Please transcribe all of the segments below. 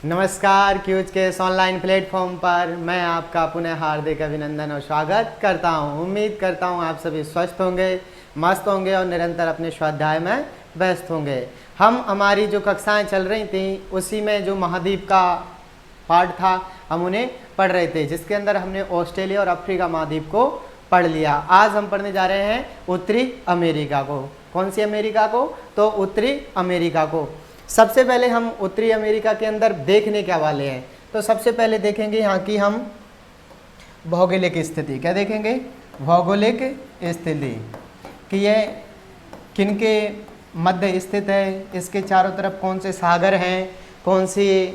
नमस्कार, क्यूज के इस ऑनलाइन प्लेटफॉर्म पर मैं आपका पुनः हार्दिक अभिनंदन और स्वागत करता हूं। उम्मीद करता हूं आप सभी स्वस्थ होंगे, मस्त होंगे और निरंतर अपने स्वाध्याय में व्यस्त होंगे। हमारी जो कक्षाएं चल रही थी उसी में जो महाद्वीप का पार्ट था हम उन्हें पढ़ रहे थे, जिसके अंदर हमने ऑस्ट्रेलिया और अफ्रीका महाद्वीप को पढ़ लिया। आज हम पढ़ने जा रहे हैं उत्तरी अमेरिका को। कौन सी अमेरिका को? तो उत्तरी अमेरिका को। सबसे पहले हम उत्तरी अमेरिका के अंदर देखने क्या वाले हैं, तो सबसे पहले देखेंगे यहाँ की हम भौगोलिक स्थिति। क्या देखेंगे? भौगोलिक स्थिति कि यह किनके मध्य स्थित है, इसके चारों तरफ कौन से सागर हैं, कौन सी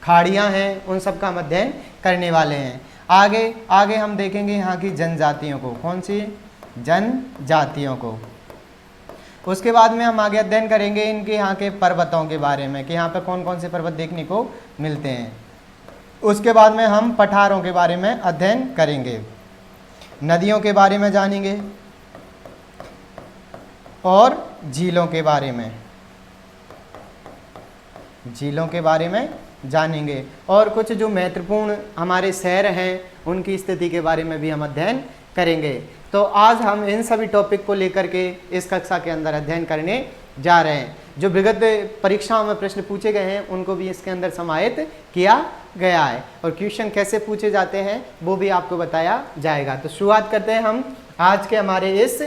खाड़ियाँ हैं, उन सब का हम अध्ययन करने वाले हैं। आगे हम देखेंगे यहाँ की जनजातियों को। कौन सी जनजातियों को? उसके बाद में हम आगे अध्ययन करेंगे इनके यहाँ के पर्वतों के बारे में कि यहाँ पे कौन कौन से पर्वत देखने को मिलते हैं। उसके बाद में हम पठारों के बारे में अध्ययन करेंगे, नदियों के बारे में जानेंगे और झीलों के बारे में जानेंगे और कुछ जो महत्वपूर्ण हमारे शहर हैं उनकी स्थिति के बारे में भी हम अध्ययन करेंगे। तो आज हम इन सभी टॉपिक को लेकर के इस कक्षा के अंदर अध्ययन करने जा रहे हैं। जो विगत परीक्षाओं में प्रश्न पूछे गए हैं उनको भी इसके अंदर समाहित किया गया है और क्वेश्चन कैसे पूछे जाते हैं वो भी आपको बताया जाएगा। तो शुरुआत करते हैं हम आज के हमारे इस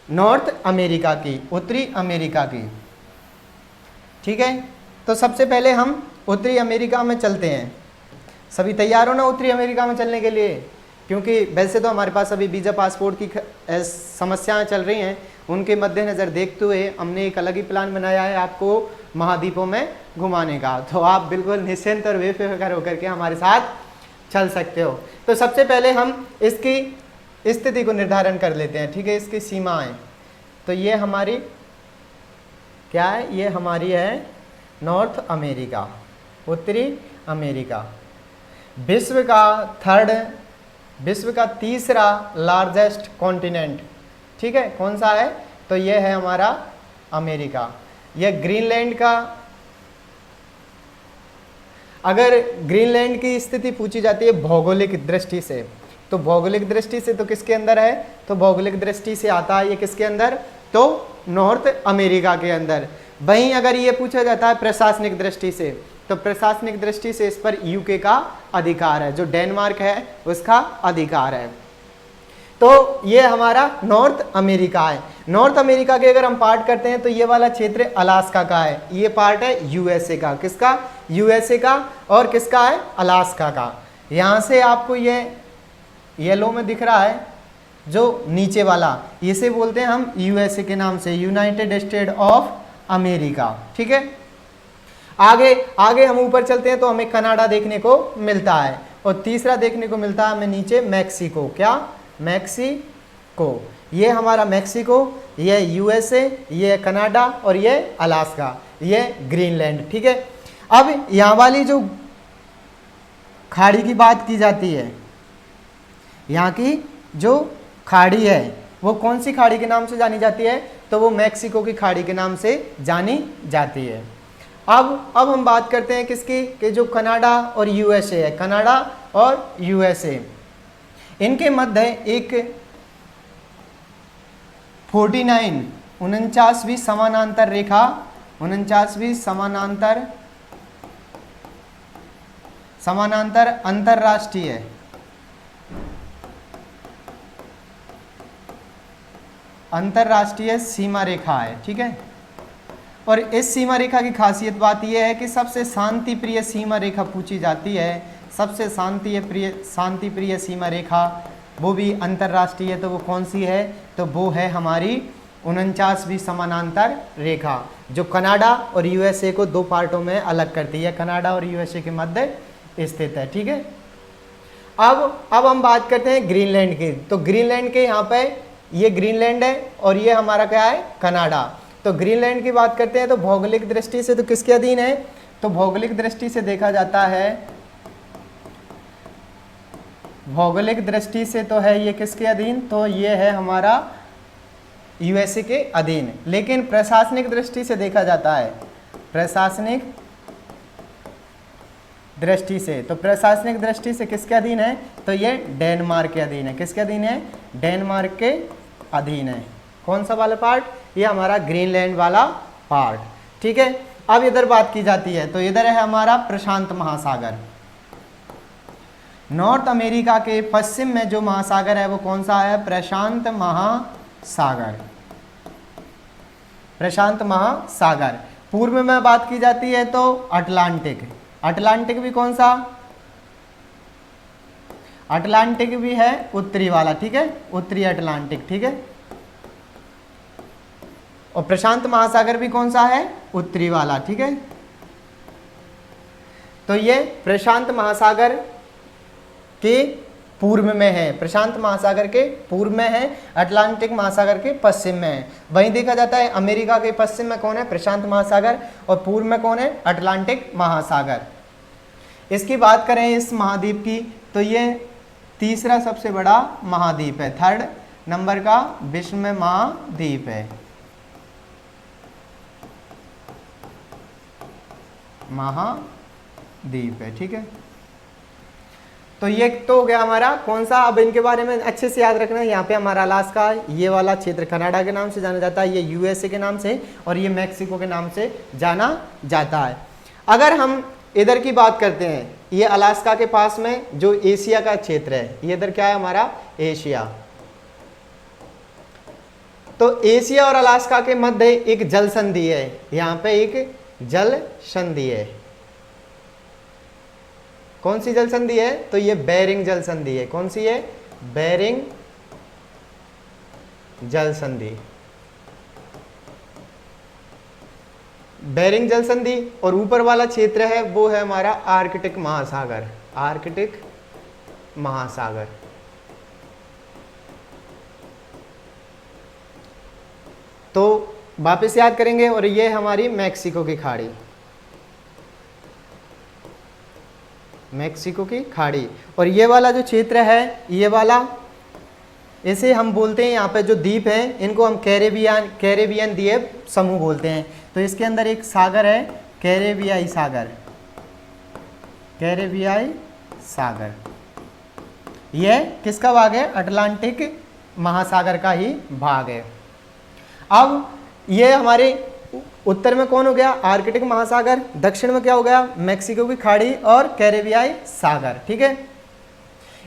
नॉर्थ अमेरिका की, उत्तरी अमेरिका की। ठीक है, तो सबसे पहले हम उत्तरी अमेरिका में चलते हैं। सभी तैयार हो ना उत्तरी अमेरिका में चलने के लिए? क्योंकि वैसे तो हमारे पास अभी वीज़ा पासपोर्ट की समस्याएं चल रही हैं, उनके मद्देनज़र देखते हुए हमने एक अलग ही प्लान बनाया है आपको महाद्वीपों में घुमाने का। तो आप बिल्कुल निश्चिंत और बेफिक्र होकर के हमारे साथ चल सकते हो। तो सबसे पहले हम इसकी स्थिति को निर्धारण कर लेते हैं। ठीक है, इसकी सीमाएँ। तो ये हमारी क्या है? ये हमारी है नॉर्थ अमेरिका, उत्तरी अमेरिका। विश्व का तीसरा लार्जेस्ट कॉन्टिनेंट। ठीक है, कौन सा है? तो ये है हमारा अमेरिका। यह ग्रीनलैंड का, अगर ग्रीनलैंड की स्थिति पूछी जाती है भौगोलिक दृष्टि से, तो भौगोलिक दृष्टि से तो किसके अंदर है? तो भौगोलिक दृष्टि से आता है ये किसके अंदर? तो नॉर्थ अमेरिका के अंदर। वहीं अगर ये पूछा जाता है प्रशासनिक दृष्टि से, तो प्रशासनिक दृष्टि से इस पर यूके का अधिकार है, जो डेनमार्क है उसका अधिकार है। तो ये हमारा नॉर्थ अमेरिका है। नॉर्थ अमेरिका के अगर हम पार्ट करते हैं तो ये वाला क्षेत्र अलास्का का है, ये पार्ट है यूएसए का। किसका? यूएसए का। और किसका है? अलास्का का। यहाँ से आपको ये येलो में दिख रहा है जो नीचे वाला, इसे बोलते हैं हम यूएसए के नाम से, यूनाइटेड स्टेट ऑफ अमेरिका। ठीक है, आगे हम ऊपर चलते हैं तो हमें कनाडा देखने को मिलता है और तीसरा देखने को मिलता है हमें नीचे मैक्सिको। क्या? मैक्सिको। ये हमारा मैक्सिको, ये यूएसए, ये कनाडा और ये अलास्का, ये ग्रीनलैंड। ठीक है, अब यहाँ वाली जो खाड़ी की बात की जाती है, यहाँ की जो खाड़ी है वो कौन सी खाड़ी के नाम से जानी जाती है? तो वो मैक्सिको की खाड़ी के नाम से जानी जाती है। अब हम बात करते हैं किसकी? कि जो कनाडा और यूएसए है, कनाडा और यूएसए, इनके मध्य एक 49वीं समानांतर रेखा, 49वीं समानांतर अंतरराष्ट्रीय सीमा रेखा है। ठीक है, और इस सीमा रेखा की खासियत बात यह है कि सबसे शांति प्रिय सीमा रेखा पूछी जाती है, सबसे शांति प्रिय सीमा रेखा, वो भी अंतरराष्ट्रीय। तो वो कौन सी है? तो वो है हमारी 49वीं समानांतर रेखा, जो कनाडा और यूएसए को दो पार्टों में अलग करती है, कनाडा और यूएसए के मध्य स्थित है। ठीक है, अब हम बात करते हैं ग्रीनलैंड की। तो ग्रीनलैंड के यहाँ पे ये ग्रीनलैंड है और ये हमारा क्या है? कनाडा। तो ग्रीनलैंड की बात करते हैं तो भौगोलिक दृष्टि से तो किसके अधीन है? तो भौगोलिक दृष्टि से देखा जाता है, भौगोलिक दृष्टि से तो है ये किसके अधीन? तो ये है हमारा यूएसए के अधीन। लेकिन प्रशासनिक दृष्टि से देखा जाता है, प्रशासनिक दृष्टि से, तो प्रशासनिक दृष्टि से किसके अधीन है, तो ये डेनमार्क के अधीन है। किसके अधीन है, डेनमार्क के अधीन है। कौन सा वाला पार्ट, ये हमारा ग्रीनलैंड वाला पार्ट, ठीक है। अब इधर बात की जाती है, तो इधर है हमारा प्रशांत महासागर। नॉर्थ अमेरिका के पश्चिम में जो महासागर है वो कौन सा है, प्रशांत महासागर। प्रशांत महासागर। पूर्व में बात की जाती है तो अटलांटिक। अटलांटिक भी कौन सा, अटलांटिक भी है उत्तरी वाला, ठीक है, उत्तरी अटलांटिक, ठीक है। और प्रशांत महासागर भी कौन सा है, उत्तरी वाला, ठीक है। तो ये प्रशांत महासागर के पूर्व में है, प्रशांत महासागर के पूर्व में है, अटलांटिक महासागर के पश्चिम में है। वहीं देखा जाता है अमेरिका के पश्चिम में कौन है, प्रशांत महासागर, और पूर्व में कौन है, अटलांटिक महासागर। इसकी बात करें इस महाद्वीप की, तो ये तीसरा सबसे बड़ा महाद्वीप है, थर्ड नंबर का विश्व में महाद्वीप है, महाद्वीप है, ठीक है। तो ये तो हो गया हमारा कौन सा, अब इनके बारे में अच्छे से याद रखना है। यहाँ पे हमारा अलास्का, ये वाला क्षेत्र कनाडा के नाम से जाना जाता है, ये यूएसए के नाम से, और ये मैक्सिको के नाम से जाना जाता है। अगर हम इधर की बात करते हैं, ये अलास्का के पास में जो एशिया का क्षेत्र है, ये इधर क्या है हमारा, एशिया। तो एशिया और अलास्का के मध्य एक जल संधि है, यहाँ पे एक जल संधि है। कौन सी जल संधि है, तो ये बेरिंग जल संधि है। कौन सी है, बेरिंग जल संधि, बेरिंग जल संधि। और ऊपर वाला क्षेत्र है वो है हमारा आर्कटिक महासागर, आर्कटिक महासागर। तो वापस याद करेंगे, और ये हमारी मैक्सिको की खाड़ी, मैक्सिको की खाड़ी। और ये वाला जो क्षेत्र है, ये वाला, इसे हम बोलते हैं, यहाँ पे जो द्वीप हैं इनको हम कैरेबियन द्वीप समूह बोलते हैं। तो इसके अंदर एक सागर है, कैरेबियाई सागर, कैरेबियाई सागर। यह किसका भाग है, अटलांटिक महासागर का ही भाग है। अब ये हमारे उत्तर में कौन हो गया, आर्कटिक महासागर, दक्षिण में क्या हो गया, मैक्सिको की खाड़ी और कैरेबियाई सागर, ठीक है।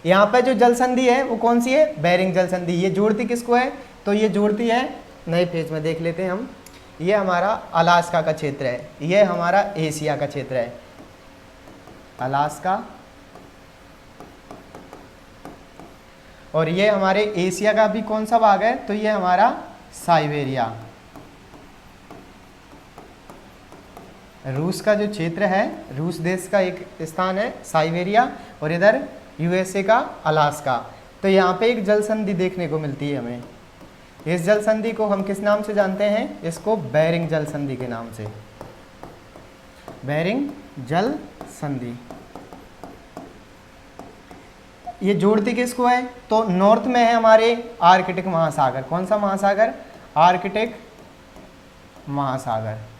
यहाँ पे जो जल संधि है वो कौन सी है, बेरिंग जल संधि। ये जोड़ती किसको है, तो ये जोड़ती है, नए पेज में देख लेते हैं हम, ये हमारा अलास्का का क्षेत्र है, ये हमारा एशिया का क्षेत्र है, अलास्का, और ये हमारे एशिया का भी कौन सा भाग है, तो ये हमारा साइबेरिया, रूस का जो क्षेत्र है, रूस देश का एक स्थान है साइबेरिया, और इधर यूएसए का अलास्का। तो यहाँ पे एक जल संधि देखने को मिलती है हमें। इस जल संधि को हम किस नाम से जानते हैं, इसको बेरिंग जल संधि के नाम से, बेरिंग जल संधि। ये जोड़ती किसको है, तो नॉर्थ में है हमारे आर्कटिक महासागर। कौन सा महासागर, आर्कटिक महासागर।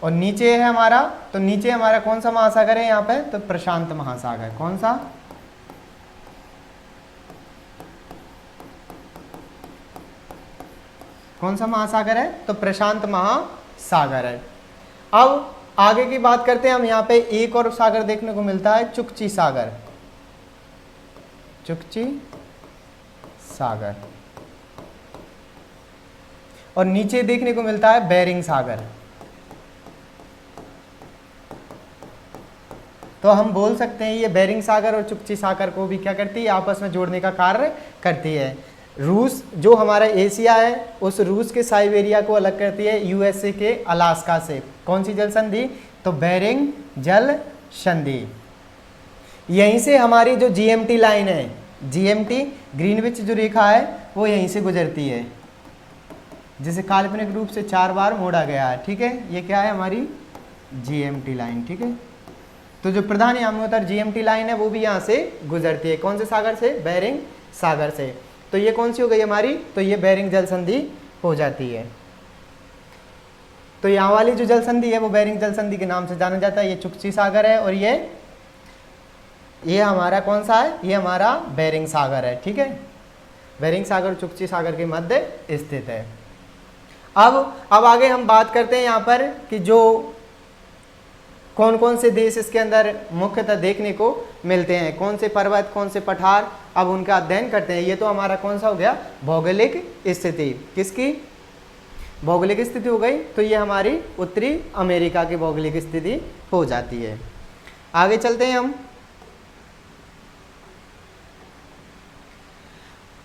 और नीचे है हमारा, तो नीचे हमारा कौन सा महासागर है यहाँ पे, तो प्रशांत महासागर। कौन सा, कौन सा महासागर है, तो प्रशांत महासागर है। अब आगे की बात करते हैं हम, यहाँ पे एक और सागर देखने को मिलता है, चुकची सागर, चुकची सागर। और नीचे देखने को मिलता है बेरिंग सागर। तो हम बोल सकते हैं ये बेरिंग सागर और चुकची सागर को भी क्या करती है, आपस में जोड़ने का कार्य करती है। रूस जो हमारा एशिया है, उस रूस के साइबेरिया को अलग करती है यूएसए के अलास्का से। कौन सी जल संधि, तो बेरिंग जल संधि। यहीं से हमारी जो जीएमटी लाइन है, जीएमटी ग्रीनविच जो रेखा है वो यहीं से गुजरती है, जिसे काल्पनिक रूप से 4 बार मोड़ा गया है, ठीक है। ये क्या है, हमारी जीएमटी लाइन, ठीक है। तो जो प्रधान यामोत्तर जीएमटी लाइन है वो भी यहाँ से गुजरती है। कौन से सागर से, बेरिंग सागर से। तो ये कौन सी हो गई हमारी, तो ये बेरिंग जल संधि हो जाती है। तो यहाँ वाली जो जल संधि है वो बेरिंग जल संधि के नाम से जाना जाता है। ये चुकची सागर है और ये हमारा कौन सा है, ये हमारा बेरिंग सागर है, ठीक है। बेरिंग सागर चुकची सागर के मध्य स्थित है। अब आगे हम बात करते हैं यहाँ पर कि जो कौन कौन से देश इसके अंदर मुख्यतः देखने को मिलते हैं, कौन से पर्वत, कौन से पठार, अब उनका अध्ययन करते हैं। ये तो हमारा कौन सा हो गया, भौगोलिक स्थिति। किसकी भौगोलिक स्थिति हो गई, तो ये हमारी उत्तरी अमेरिका की भौगोलिक स्थिति हो जाती है। आगे चलते हैं हम।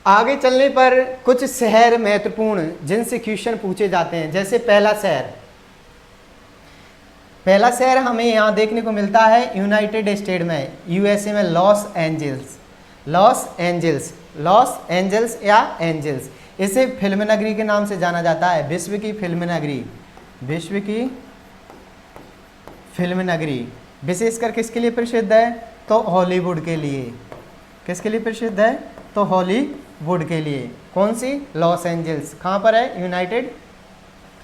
आगे चलने पर कुछ शहर महत्वपूर्ण जिनसे क्वेश्चन पूछे जाते हैं, जैसे पहला शहर हमें यहाँ देखने को मिलता है यूनाइटेड स्टेट में, यूएसए में, लॉस एंजल्स या एंजल्स। इसे फिल्म नगरी के नाम से जाना जाता है, विश्व की फिल्म नगरी। विशेषकर किसके लिए प्रसिद्ध है, तो हॉलीवुड के लिए। किसके लिए प्रसिद्ध है, तो हॉलीवुड के लिए। कौन सी, लॉस एंजल्स। कहाँ पर है,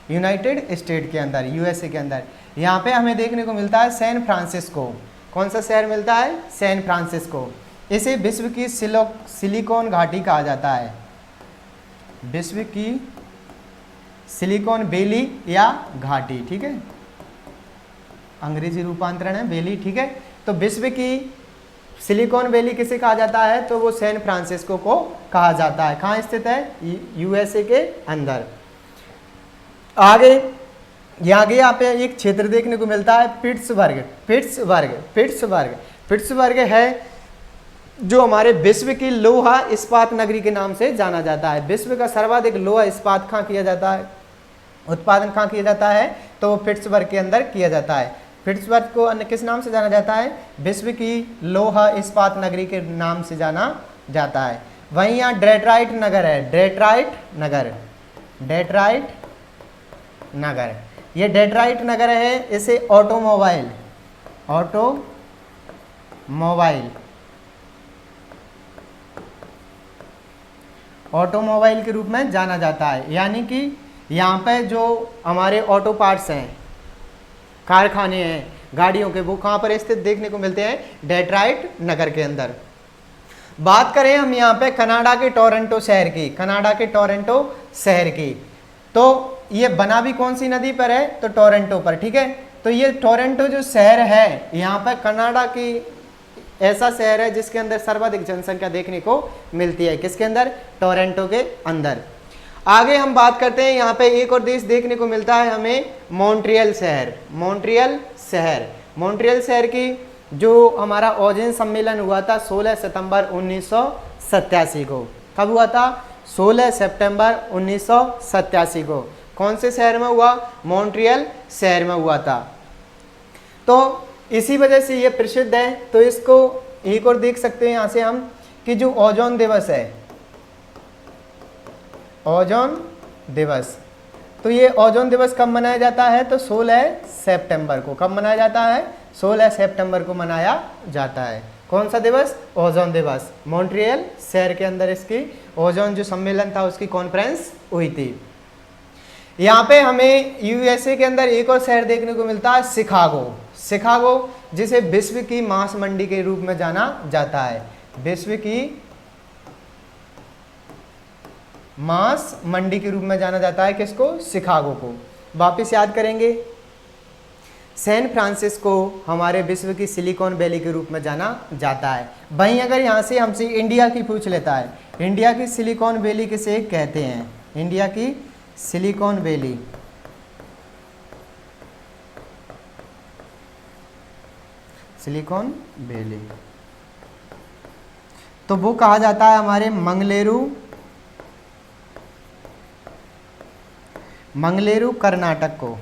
यूनाइटेड स्टेट के अंदर, यूएसए के अंदर। यहाँ पे हमें देखने को मिलता है सैन फ्रांसिस्को। कौन सा शहर मिलता है, सैन फ्रांसिस्को। इसे विश्व की सिलिकॉन घाटी कहा जाता है, विश्व की सिलिकॉन वैली या घाटी, ठीक है। अंग्रेजी रूपांतरण है वैली, ठीक है। तो विश्व की सिलिकॉन वैली किसे कहा जाता है, तो वो सैन फ्रांसिस्को को कहा जाता है। कहाँ स्थित है, यूएसए के अंदर। आगे यहाँ पे एक क्षेत्र देखने को मिलता है पिट्सबर्ग है, जो हमारे विश्व की लोहा इस्पात नगरी के नाम से जाना जाता है। विश्व का सर्वाधिक लोहा इस्पात कहाँ किया जाता है, उत्पादन कहाँ किया जाता है, तो वो पिट्सबर्ग के अंदर किया जाता है। पिट्सबर्ग को अन्य किस नाम से जाना जाता है, विश्व की लोहा इस्पात नगरी के नाम से जाना जाता है। वहीं यहाँ डेट्राइट नगर है, डेट्राइट नगर। ये डेट्राइट नगर है, इसे ऑटोमोबाइल के रूप में जाना जाता है। यानी कि यहाँ पे जो हमारे ऑटो पार्ट्स हैं, कारखाने हैं गाड़ियों के, वो कहाँ पर स्थित देखने को मिलते हैं, डेट्राइट नगर के अंदर। बात करें हम यहाँ पे कनाडा के टोरंटो शहर की, तो ये बना भी कौन सी नदी पर है, तो टोरंटो पर, ठीक है। तो ये टोरंटो जो शहर है, यहाँ पर कनाडा की ऐसा शहर है जिसके अंदर सर्वाधिक जनसंख्या देखने को मिलती है। किसके अंदर, टोरंटो के अंदर। आगे हम बात करते हैं, यहाँ पे एक और देश देखने को मिलता है हमें, मॉन्ट्रियल शहर की जो हमारा ओजोन सम्मेलन हुआ था 16 सितंबर 1987 को। कब हुआ था, 16 सितंबर 1987 को। कौन से शहर में हुआ, मॉन्ट्रियल शहर में हुआ था। तो इसी वजह से ये प्रसिद्ध है। तो इसको एक और देख सकते हैं यहाँ से हम कि जो ओजोन दिवस है, ओजोन दिवस, तो ये ओजोन दिवस कब मनाया जाता है, तो 16 सितंबर को। कब मनाया जाता है, 16 सितंबर को मनाया जाता है। कौन सा दिवस, ओजोन दिवस। मॉन्ट्रियल शहर के अंदर इसकी ओजोन जो सम्मेलन था उसकी कॉन्फ्रेंस हुई थी। यहाँ पे हमें यूएसए के अंदर एक और शहर देखने को मिलता है, शिकागो, जिसे विश्व की मांस मंडी के रूप में जाना जाता है। विश्व की मांस मंडी के रूप में जाना जाता है किसको, शिकागो को। वापस याद करेंगे, सैन फ्रांसिस्को हमारे विश्व की सिलिकॉन वैली के रूप में जाना जाता है। वहीं अगर यहाँ से हमसे इंडिया की पूछ लेता है, इंडिया की सिलिकॉन वैली किसे कहते हैं, इंडिया की सिलिकॉन वैली, तो वो कहा जाता है हमारे मंगलेरू कर्नाटक को।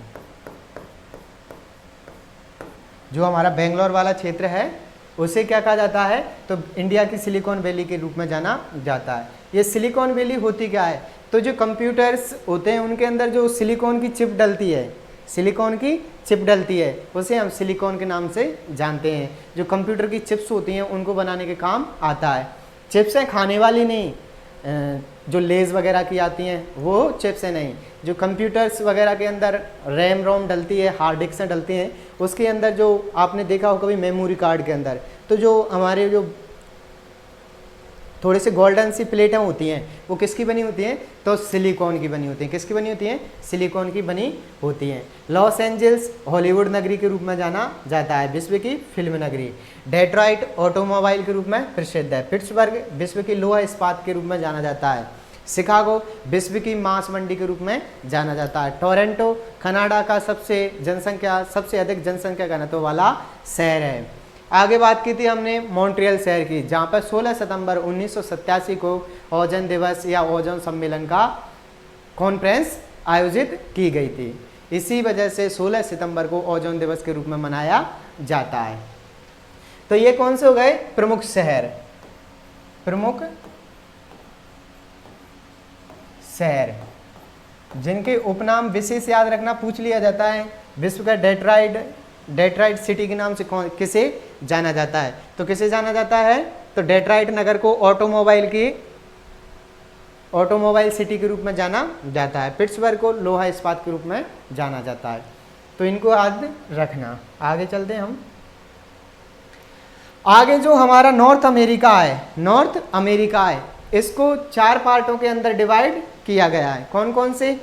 जो हमारा बेंगलोर वाला क्षेत्र है उसे क्या कहा जाता है, तो इंडिया की सिलिकॉन वैली के रूप में जाना जाता है। ये सिलिकॉन वैली होती क्या है, तो जो कंप्यूटर्स होते हैं उनके अंदर जो सिलिकॉन की चिप डलती है, उसे हम सिलिकॉन के नाम से जानते हैं। जो कंप्यूटर की चिप्स होती हैं उनको बनाने के काम आता है। चिप्स हैं खाने वाली नहीं, जो लेज वगैरह की आती हैं वो चिप से नहीं, जो कंप्यूटर्स वगैरह के अंदर रैम रोम डलती है, हार्ड डिस्क से डलती हैं, उसके अंदर जो आपने देखा हो कभी मेमोरी कार्ड के अंदर, तो जो हमारे जो थोड़े से गोल्डन सी प्लेटें होती हैं वो किसकी बनी होती हैं, तो सिलिकॉन की बनी होती हैं। किसकी बनी होती हैं, सिलिकॉन की बनी होती हैं। लॉस एंजल्स हॉलीवुड नगरी के रूप में जाना जाता है, विश्व की फिल्म नगरी। डेट्रॉइट ऑटोमोबाइल के रूप में प्रसिद्ध है। पिट्सबर्ग विश्व की लोहा इस्पात के रूप में जाना जाता है। शिकागो विश्व की मांस मंडी के रूप में जाना जाता है। टोरंटो कनाडा का सबसे अधिक जनसंख्या घनत्व वाला शहर है। आगे बात की थी हमने मॉन्ट्रियल शहर की, जहाँ पर 16 सितंबर 1987 को ओजोन दिवस या ओजोन सम्मेलन का कॉन्फ्रेंस आयोजित की गई थी। इसी वजह से 16 सितंबर को ओजोन दिवस के रूप में मनाया जाता है। तो ये कौन से हो गए प्रमुख शहर, प्रमुख शहर जिनके उपनाम विशेष याद रखना पूछ लिया जाता है। विश्व का डेट्राइट सिटी के नाम से किसे जाना जाता है, तो किसे जाना जाता है, तो डेट्राइट नगर को ऑटोमोबाइल सिटी के रूप में जाना जाता है। पिट्सबर्ग को लोहा इस्पात के रूप में जाना जाता है। तो इनको याद रखना। आगे चलते हैं हम। आगे जो हमारा नॉर्थ अमेरिका है, इसको 4 पार्टों के अंदर डिवाइड किया गया है। कौन कौन से,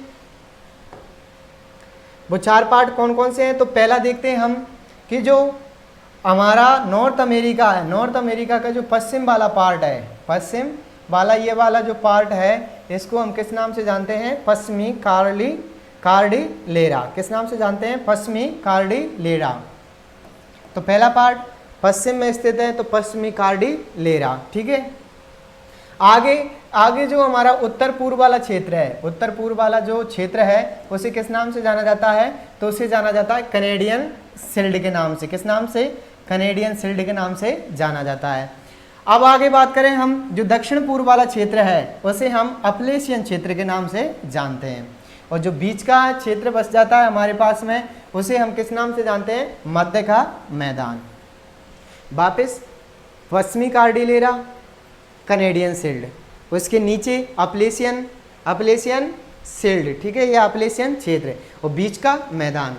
वो 4 पार्ट कौन कौन से हैं, तो पहला देखते हैं हम कि जो हमारा नॉर्थ अमेरिका है, नॉर्थ अमेरिका का जो पश्चिम वाला पार्ट है, पश्चिम वाला ये वाला जो पार्ट है, इसको हम किस नाम से जानते हैं, पश्चिमी कार्डिलेरा। किस नाम से जानते हैं, पश्चिमी कार्डिलेरा। तो पहला पार्ट पश्चिम में स्थित है, तो पश्चिमी कार्डिलेरा, ठीक है। आगे जो हमारा उत्तर पूर्व वाला क्षेत्र है, उत्तर पूर्व वाला जो क्षेत्र है उसे किस नाम से जाना जाता है, तो उसे जाना जाता है कैनेडियन शिल्ड के नाम से। किस नाम से, कैनेडियन शिल्ड के नाम से जाना जाता है। अब आगे बात करें हम, जो दक्षिण पूर्व वाला क्षेत्र है उसे हम अपलेशियन क्षेत्र के नाम से जानते हैं, और जो बीच का क्षेत्र बस जाता है हमारे पास में उसे हम किस नाम से जानते हैं, मध्य का मैदान। वापिस पश्चिमी कार्डिलेरा, कैनेडियन शिल्ड, उसके नीचे अपलेशियन शिल्ड, ठीक है, यह अपलेशियन क्षेत्र है, और बीच का मैदान।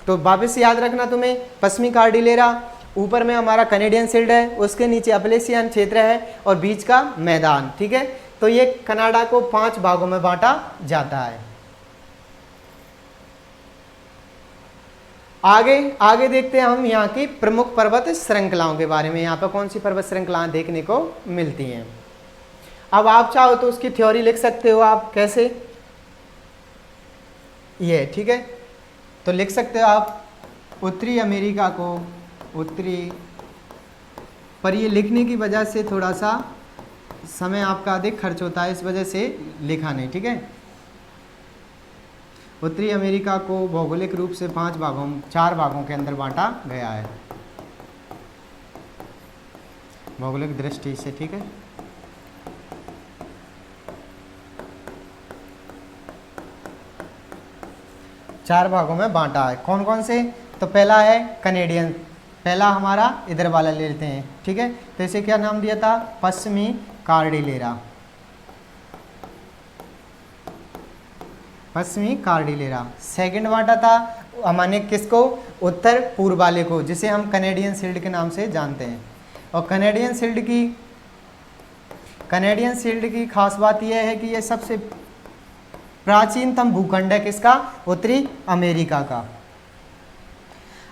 तो वापस याद रखना तुम्हें, पश्चिमी कार्डिलेरा, ऊपर में हमारा कैनेडियन शिल्ड है, उसके नीचे अपलेशियन क्षेत्र है और बीच का मैदान, ठीक है। तो ये कनाडा को 5 भागों में बांटा जाता है। आगे देखते हैं हम यहाँ की प्रमुख पर्वत श्रृंखलाओं के बारे में। यहाँ पर कौन सी पर्वत श्रृंखलाएं देखने को मिलती हैं। अब आप चाहो तो उसकी थ्योरी लिख सकते हो। आप कैसे, ये ठीक है, तो लिख सकते हो आप उत्तरी अमेरिका को उत्तरी, पर ये लिखने की वजह से थोड़ा सा समय आपका अधिक खर्च होता है, इस वजह से लिखा नहीं, ठीक है। उत्तरी अमेरिका को भौगोलिक रूप से 4 भागों के अंदर बांटा गया है भौगोलिक दृष्टि से, ठीक है। चार भागों में बांटा है। कौन कौन से, तो पहला है कैनेडियन, पहला हमारा इधर वाला ले लेते हैं, ठीक है। तो इसे क्या नाम दिया था, पश्चिमी कार्डिलेरा, पश्चिमी कार्डिलेरा। सेकंड बांटा था हमने किसको, उत्तर पूर्व वाले को, जिसे हम कैनेडियन शिल्ड के नाम से जानते हैं। और कैनेडियन शिल्ड की खास बात यह है कि यह सबसे प्राचीनतम भूखंड है किसका, उत्तरी अमेरिका का।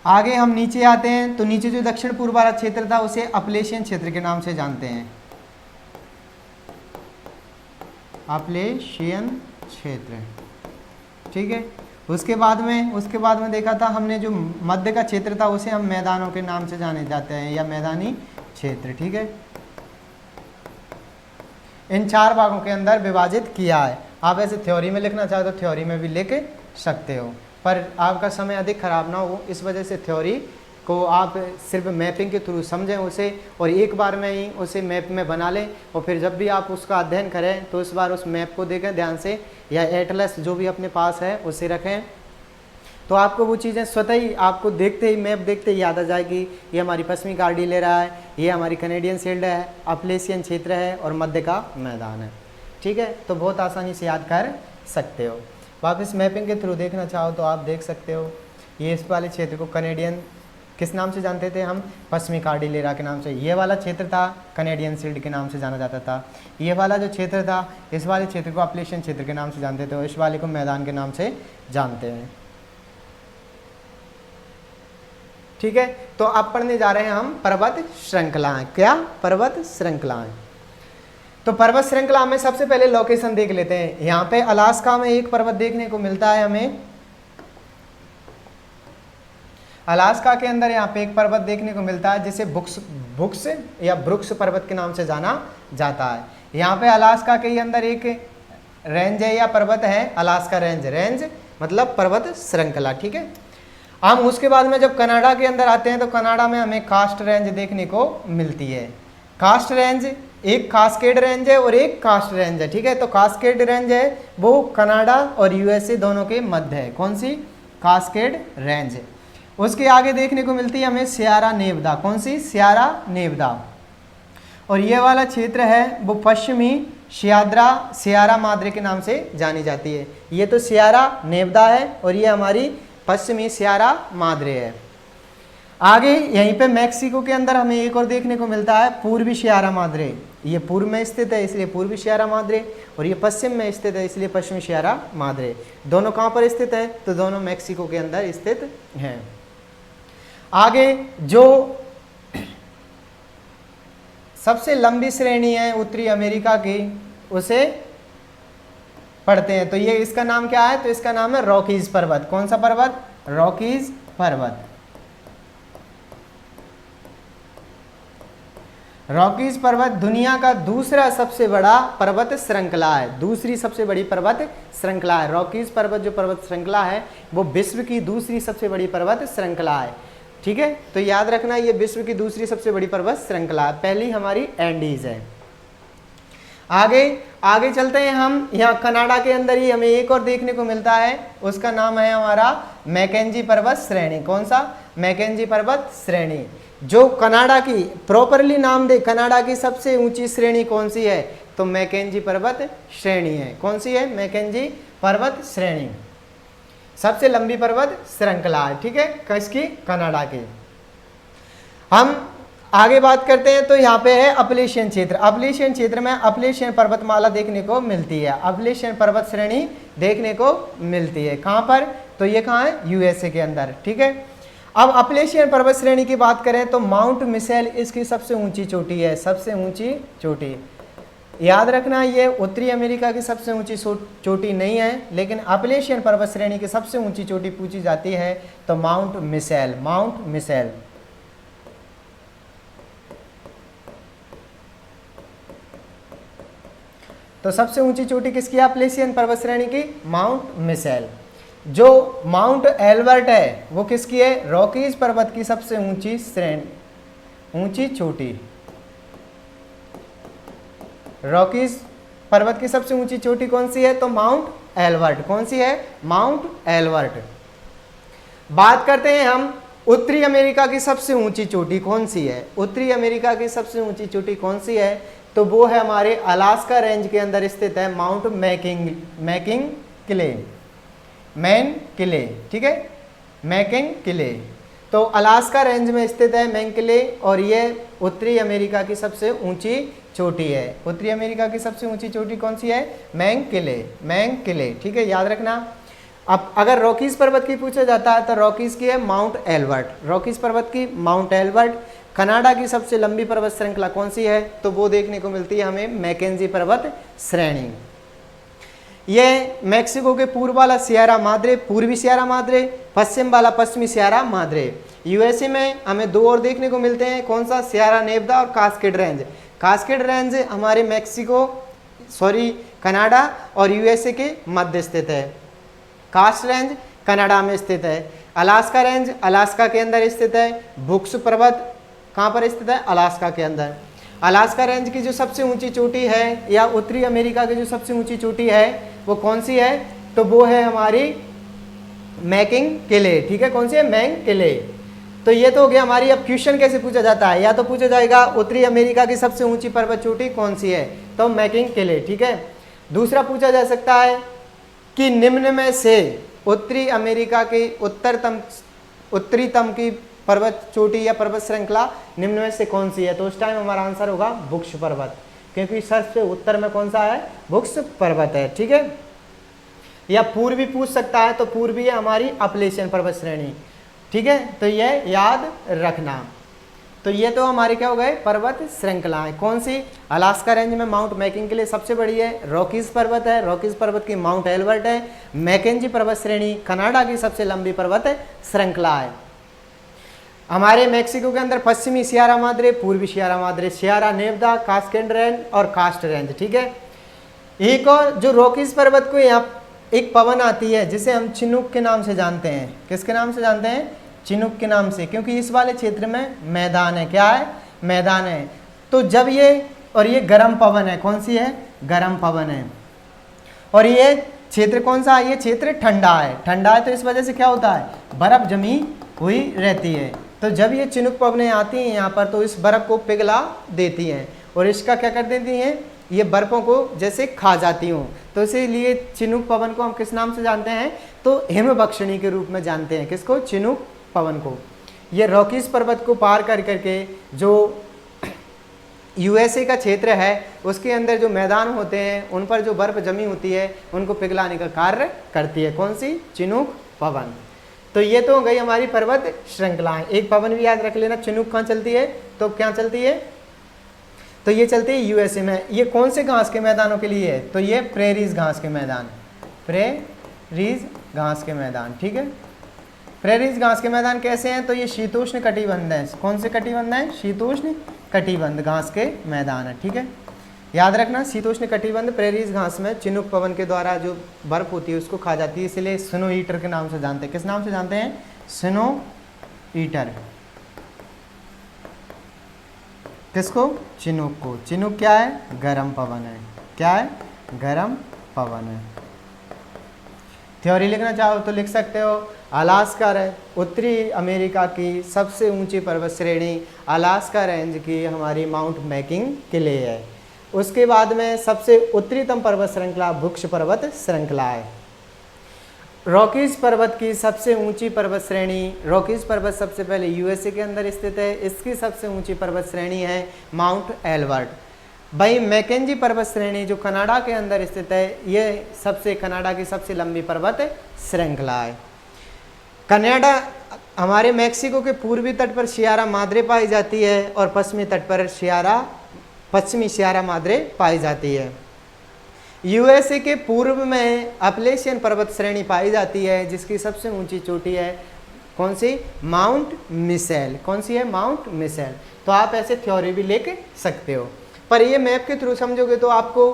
आगे हम नीचे आते हैं, तो नीचे जो दक्षिण पूर्व वाला क्षेत्र था उसे अपलेशियन क्षेत्र के नाम से जानते हैं, अपलेशियन क्षेत्र, ठीक है। उसके बाद में देखा था हमने जो मध्य का क्षेत्र था उसे हम मैदानों के नाम से जाने जाते हैं, या मैदानी क्षेत्र, ठीक है। इन 4 भागों के अंदर विभाजित किया है। आप ऐसे थ्योरी में लिखना चाहो तो थ्योरी में भी लिख सकते हो, पर आपका समय अधिक खराब ना हो, इस वजह से थ्योरी को आप सिर्फ मैपिंग के थ्रू समझें उसे, और एक बार में ही उसे मैप में बना लें, और फिर जब भी आप उसका अध्ययन करें तो इस बार उस मैप को देखें ध्यान से, या एटलस जो भी अपने पास है उसे रखें, तो आपको वो चीज़ें स्वतः ही आपको देखते ही, मैप देखते ही याद आ जाएगी। ये हमारी पश्चिमी कार्डिलेरा है, ये हमारी कैनेडियन शिल्ड है, अपलेशियन क्षेत्र है और मध्य का मैदान है, ठीक है, तो बहुत आसानी से याद कर सकते हो। वापस मैपिंग के थ्रू देखना चाहो तो आप देख सकते हो। ये इस वाले क्षेत्र को कनेडियन किस नाम से जानते थे हम, पश्चिमी कार्डिलेरा के नाम से। ये वाला क्षेत्र था कनेडियन शील्ड के नाम से जाना जाता था। ये वाला जो क्षेत्र था, इस वाले क्षेत्र को अपलेशियन क्षेत्र के नाम से जानते थे और इस वाले को मैदान के नाम से जानते हैं। ठीक है, तो अब पढ़ने जा रहे हैं हम पर्वत श्रृंखलाएं। क्या? पर्वत श्रृंखलाएं। तो पर्वत श्रृंखला में सबसे पहले लोकेशन देख लेते हैं। यहाँ पे अलास्का में एक पर्वत देखने को मिलता है हमें, अलास्का के अंदर यहाँ पे एक पर्वत देखने को मिलता है जिसे बुक्स या ब्रुक्स पर्वत के नाम से जाना जाता है। यहाँ पे अलास्का के अंदर एक रेंज है या पर्वत है, अलास्का रेंज। रेंज मतलब पर्वत श्रृंखला। ठीक है, हम उसके बाद में जब कनाडा के अंदर आते हैं तो कनाडा में हमें कास्ट रेंज देखने को मिलती है। कास्ट रेंज एक कास्केड रेंज है और एक कास्ट रेंज है। ठीक है, तो कास्केड रेंज है वो कनाडा और यूएसए दोनों के मध्य है। कौन सी? कास्केड रेंज है। उसके आगे देखने को मिलती है हमें सियारा नेवदा। कौन सी? सियारा नेवदा। और ये वाला क्षेत्र है वो पश्चिमी सियारा माद्रे के नाम से जानी जाती है। ये तो सियारा नेवदा है और ये हमारी पश्चिमी सियारा माद्रे है। आगे यहीं पे मैक्सिको के अंदर हमें एक और देखने को मिलता है पूर्वी सियारा माद्रे। ये पूर्व में स्थित है इसलिए पूर्वी सियारा माद्रे और ये पश्चिम में स्थित है इसलिए पश्चिमी सियारा माद्रे। दोनों कहाँ पर स्थित है? तो दोनों मैक्सिको के अंदर स्थित हैं। आगे जो सबसे लंबी श्रेणी है उत्तरी अमेरिका की उसे पढ़ते हैं। तो ये इसका नाम क्या है? तो इसका नाम है रॉकीज पर्वत। कौन सा पर्वत? रॉकीज पर्वत। रॉकीज पर्वत दुनिया का दूसरा सबसे बड़ा पर्वत श्रृंखला है। दूसरी सबसे बड़ी पर्वत श्रृंखला है। रॉकीज पर्वत जो पर्वत श्रृंखला है वो विश्व की दूसरी सबसे बड़ी पर्वत श्रृंखला है। ठीक है, तो याद रखना ये विश्व की दूसरी सबसे बड़ी पर्वत श्रृंखला है। पहली हमारी एंडीज है। आगे चलते हैं हम। यहाँ कनाडा के अंदर ही हमें एक और देखने को मिलता है, उसका नाम है हमारा मैकेंजी पर्वत श्रेणी। कौन सा? मैकेंजी पर्वत श्रेणी। जो कनाडा की प्रॉपरली नाम दे, कनाडा की सबसे ऊंची श्रेणी कौन सी है? तो मैकेंजी पर्वत श्रेणी है। कौन सी है? मैकेंजी पर्वत श्रेणी। सबसे लंबी पर्वत श्रृंखला है। ठीक है, किसकी? कनाडा की। हम आगे बात करते हैं तो यहाँ पे है अपलेशियन क्षेत्र। अपलेशियन क्षेत्र में अपलेशियन पर्वतमाला देखने को मिलती है। अपलेशियन पर्वत श्रेणी देखने को मिलती है। कहाँ पर? तो ये कहाँ है? यूएसए के अंदर। ठीक है, अब अपलेशियन पर्वत श्रेणी की बात करें तो माउंट मिसेल इसकी सबसे ऊंची चोटी है। सबसे ऊंची चोटी याद रखना, ये उत्तरी अमेरिका की सबसे ऊंची चोटी नहीं है, लेकिन अपलेशियन पर्वत श्रेणी की सबसे ऊंची चोटी पूछी जाती है तो माउंट मिसेल। Mount micelle. तो सबसे ऊंची चोटी किसकी है अपलेशियन पर्वत श्रेणी की? Mount Mitchell. जो माउंट एल्बर्ट है वो किसकी है? रॉकीज पर्वत की सबसे ऊंची श्रेणी, ऊंची चोटी। रॉकीज पर्वत की सबसे ऊंची चोटी कौन सी है? तो माउंट एल्बर्ट। कौन सी है? Mount Elbert. बात करते हैं हम उत्तरी अमेरिका की सबसे ऊंची चोटी कौन सी है? उत्तरी अमेरिका की सबसे ऊंची चोटी कौन सी है? तो वो है हमारे अलास्का रेंज के अंदर स्थित है माउंट मैकिंग किले। ठीक है, मैकिंग किले। तो अलास्का रेंज में स्थित है मैंकिले और ये उत्तरी अमेरिका की सबसे ऊंची चोटी है। उत्तरी अमेरिका की सबसे ऊंची चोटी कौन सी है? मैंकिले। ठीक है, याद रखना। अब अगर रॉकीज पर्वत की पूछा जाता है तो रॉकीज की है माउंट एल्बर्ट। रॉकीज पर्वत की माउंट एल्बर्ट। कनाडा की सबसे लंबी पर्वत श्रृंखला कौन सी है? तो वो देखने को मिलती है हमें मैकेंजी पर्वत श्रेणी। ये मैक्सिको के पूर्व वाला सियारा माद्रे पूर्वी सियारा माद्रे, पश्चिम वाला पश्चिमी सियारा माद्रे। यूएसए में हमें दो और देखने को मिलते हैं। कौन सा? सियारा नेवदा और कास्केड रेंज। कास्केड रेंज हमारे कनाडा और यूएसए के मध्य स्थित है। कास्ट रेंज कनाडा में स्थित है। अलास्का रेंज अलास्का के अंदर स्थित है। बुक्स पर्वत कहाँ पर स्थित है? अलास्का के अंदर। अलास्का रेंज की जो सबसे ऊंची चोटी है या उत्तरी अमेरिका की जो सबसे ऊंची चोटी है वो कौन सी है? तो वो है हमारी मैकिंग किले। ठीक है, कौन सी है? मैंकिले। तो ये तो हो गया हमारी। अब क्वेश्चन कैसे पूछा जाता है? या तो पूछा जाएगा उत्तरी अमेरिका की सबसे ऊंची पर्वत चोटी कौन सी है? तो मैकिंग किले। ठीक है, दूसरा पूछा जा सकता है कि निम्न में से उत्तरी अमेरिका की उत्तरीतम की पर्वत चोटी या पर्वत श्रृंखला निम्न में से कौन सी है? तो उस टाइम हमारा आंसर होगा बुक्स पर्वत, क्योंकि सबसे उत्तर में कौन सा है? बुक्स पर्वत है। ठीक है, या पूर्वी पूछ सकता है, तो पूर्वी है हमारी अपलेशियन पर्वत श्रेणी। ठीक है, तो यह याद रखना। तो ये तो हमारे क्या हो गए? पर्वत श्रृंखलाएं। कौन सी? अलास्का रेंज में माउंट मैकिंग के लिए सबसे बड़ी है रॉकीज पर्वत है, रॉकीज पर्वत की माउंट एल्बर्ट है। मैकेंजी पर्वत श्रेणी कनाडा की सबसे लंबी पर्वत श्रृंखला है। हमारे मैक्सिको के अंदर पश्चिमी सियारा माद्रे, पूर्वी Sierra Madre, Sierra Nevada, Cascade Range और कास्ट रेंज। ठीक है, एक और जो रॉकीज पर्वत को यहाँ एक पवन आती है जिसे हम चिनूक के नाम से जानते हैं। किसके नाम से जानते हैं? चिनूक के नाम से, क्योंकि इस वाले क्षेत्र में मैदान है। क्या है? मैदान है। तो जब ये गर्म पवन है, कौन सी है? गर्म पवन है। और ये क्षेत्र कौन सा है? ये क्षेत्र ठंडा है। ठंडा है तो इस वजह से क्या होता है? बर्फ जमी हुई रहती है। तो जब ये चिनूक पवनें आती हैं यहाँ पर तो इस बर्फ को पिघला देती हैं और इसका क्या कर देती हैं? ये बर्फों को जैसे खा जाती हूँ। तो इसीलिए चिनूक पवन को हम किस नाम से जानते हैं? तो हिमबक्षणी के रूप में जानते हैं। किसको? चिनूक पवन को। ये रॉकीज पर्वत को पार कर करके जो यूएसए का क्षेत्र है उसके अंदर जो मैदान होते हैं उन पर जो बर्फ जमी होती है उनको पिघलाने का कार्य करती है। कौन सी? चिनूक पवन। तो ये तो हो गई हमारी पर्वत श्रृंखलाएं। एक पवन भी याद रख लेना, चिनूक कहाँ चलती है? तो क्या चलती है? तो ये चलती है यूएसए में। ये कौन से घास के मैदानों के लिए है? तो ये प्रेरीज घास के मैदान, प्रेरीज घास के मैदान। ठीक है, प्रेरीज घास के मैदान कैसे हैं? तो ये शीतोष्ण कटिबंध है। कौन से कटिबंध है? शीतोष्ण कटिबंध घास के मैदान है। ठीक है, याद रखना, शीतोष्ण कटिबंध प्रेरीज घास में चिनूक पवन के द्वारा जो बर्फ होती है उसको खा जाती है, इसलिए स्नो ईटर के नाम से जानते हैं। किस नाम से जानते हैं? Snow eater. किसको? चिनूक को। चिनूक क्या है? गर्म पवन है। क्या है? गर्म पवन है। थ्योरी लिखना चाहो तो लिख सकते हो। अलास्का रेंज उत्तरी अमेरिका की सबसे ऊंची पर्वत श्रेणी अलास्का रेंज की हमारी माउंट मैकिंग के लिए है। उसके बाद में सबसे उत्तरीतम पर्वत श्रृंखला बुक्स पर्वत श्रृंखला है। रॉकीज पर्वत की सबसे ऊंची पर्वत श्रेणी, रॉकीज पर्वत सबसे पहले यूएसए के अंदर स्थित है। इसकी सबसे ऊंची पर्वत श्रेणी है माउंट एल्बर्ट। भाई मैकेंजी पर्वत श्रेणी जो कनाडा के अंदर स्थित है, ये कनाडा की सबसे लंबी पर्वत श्रृंखला है। कनाडा हमारे मैक्सिको के पूर्वी तट पर सियारा माद्रे पाई जाती है और पश्चिमी तट पर पश्चिमी सियारा माद्रे पाई जाती है। यूएसए के पूर्व में अपलेशियन पर्वत श्रेणी पाई जाती है जिसकी सबसे ऊंची चोटी है कौन सी? Mount Michel. कौन सी है? Mount Mitchell. तो आप ऐसे थ्योरी भी लिख सकते हो, पर ये मैप के थ्रू समझोगे तो आपको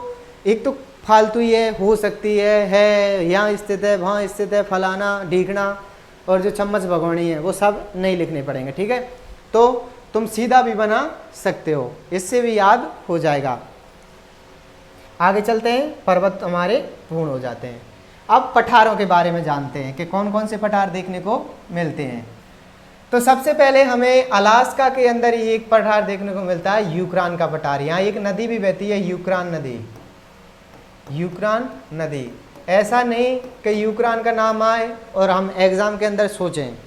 एक तो फालतू ही है, हो सकती है यहाँ स्थित है, वहाँ स्थित है, फलाना ढीकना और जो चम्मच भगोनी है वो सब नहीं लिखने पड़ेंगे। ठीक है, तो तुम सीधा भी बना सकते हो, इससे भी याद हो जाएगा। आगे चलते हैं, पर्वत हमारे पूर्ण हो जाते हैं। अब पठारों के बारे में जानते हैं कि कौन कौन से पठार देखने को मिलते हैं। तो सबसे पहले हमें अलास्का के अंदर ही एक पठार देखने को मिलता है, यूक्रान का पठार। यहाँ एक नदी भी बहती है, यूक्रान नदी। यूक्रान नदी, ऐसा नहीं कि यूक्रान का नाम आए और हम एग्जाम के अंदर सोचें,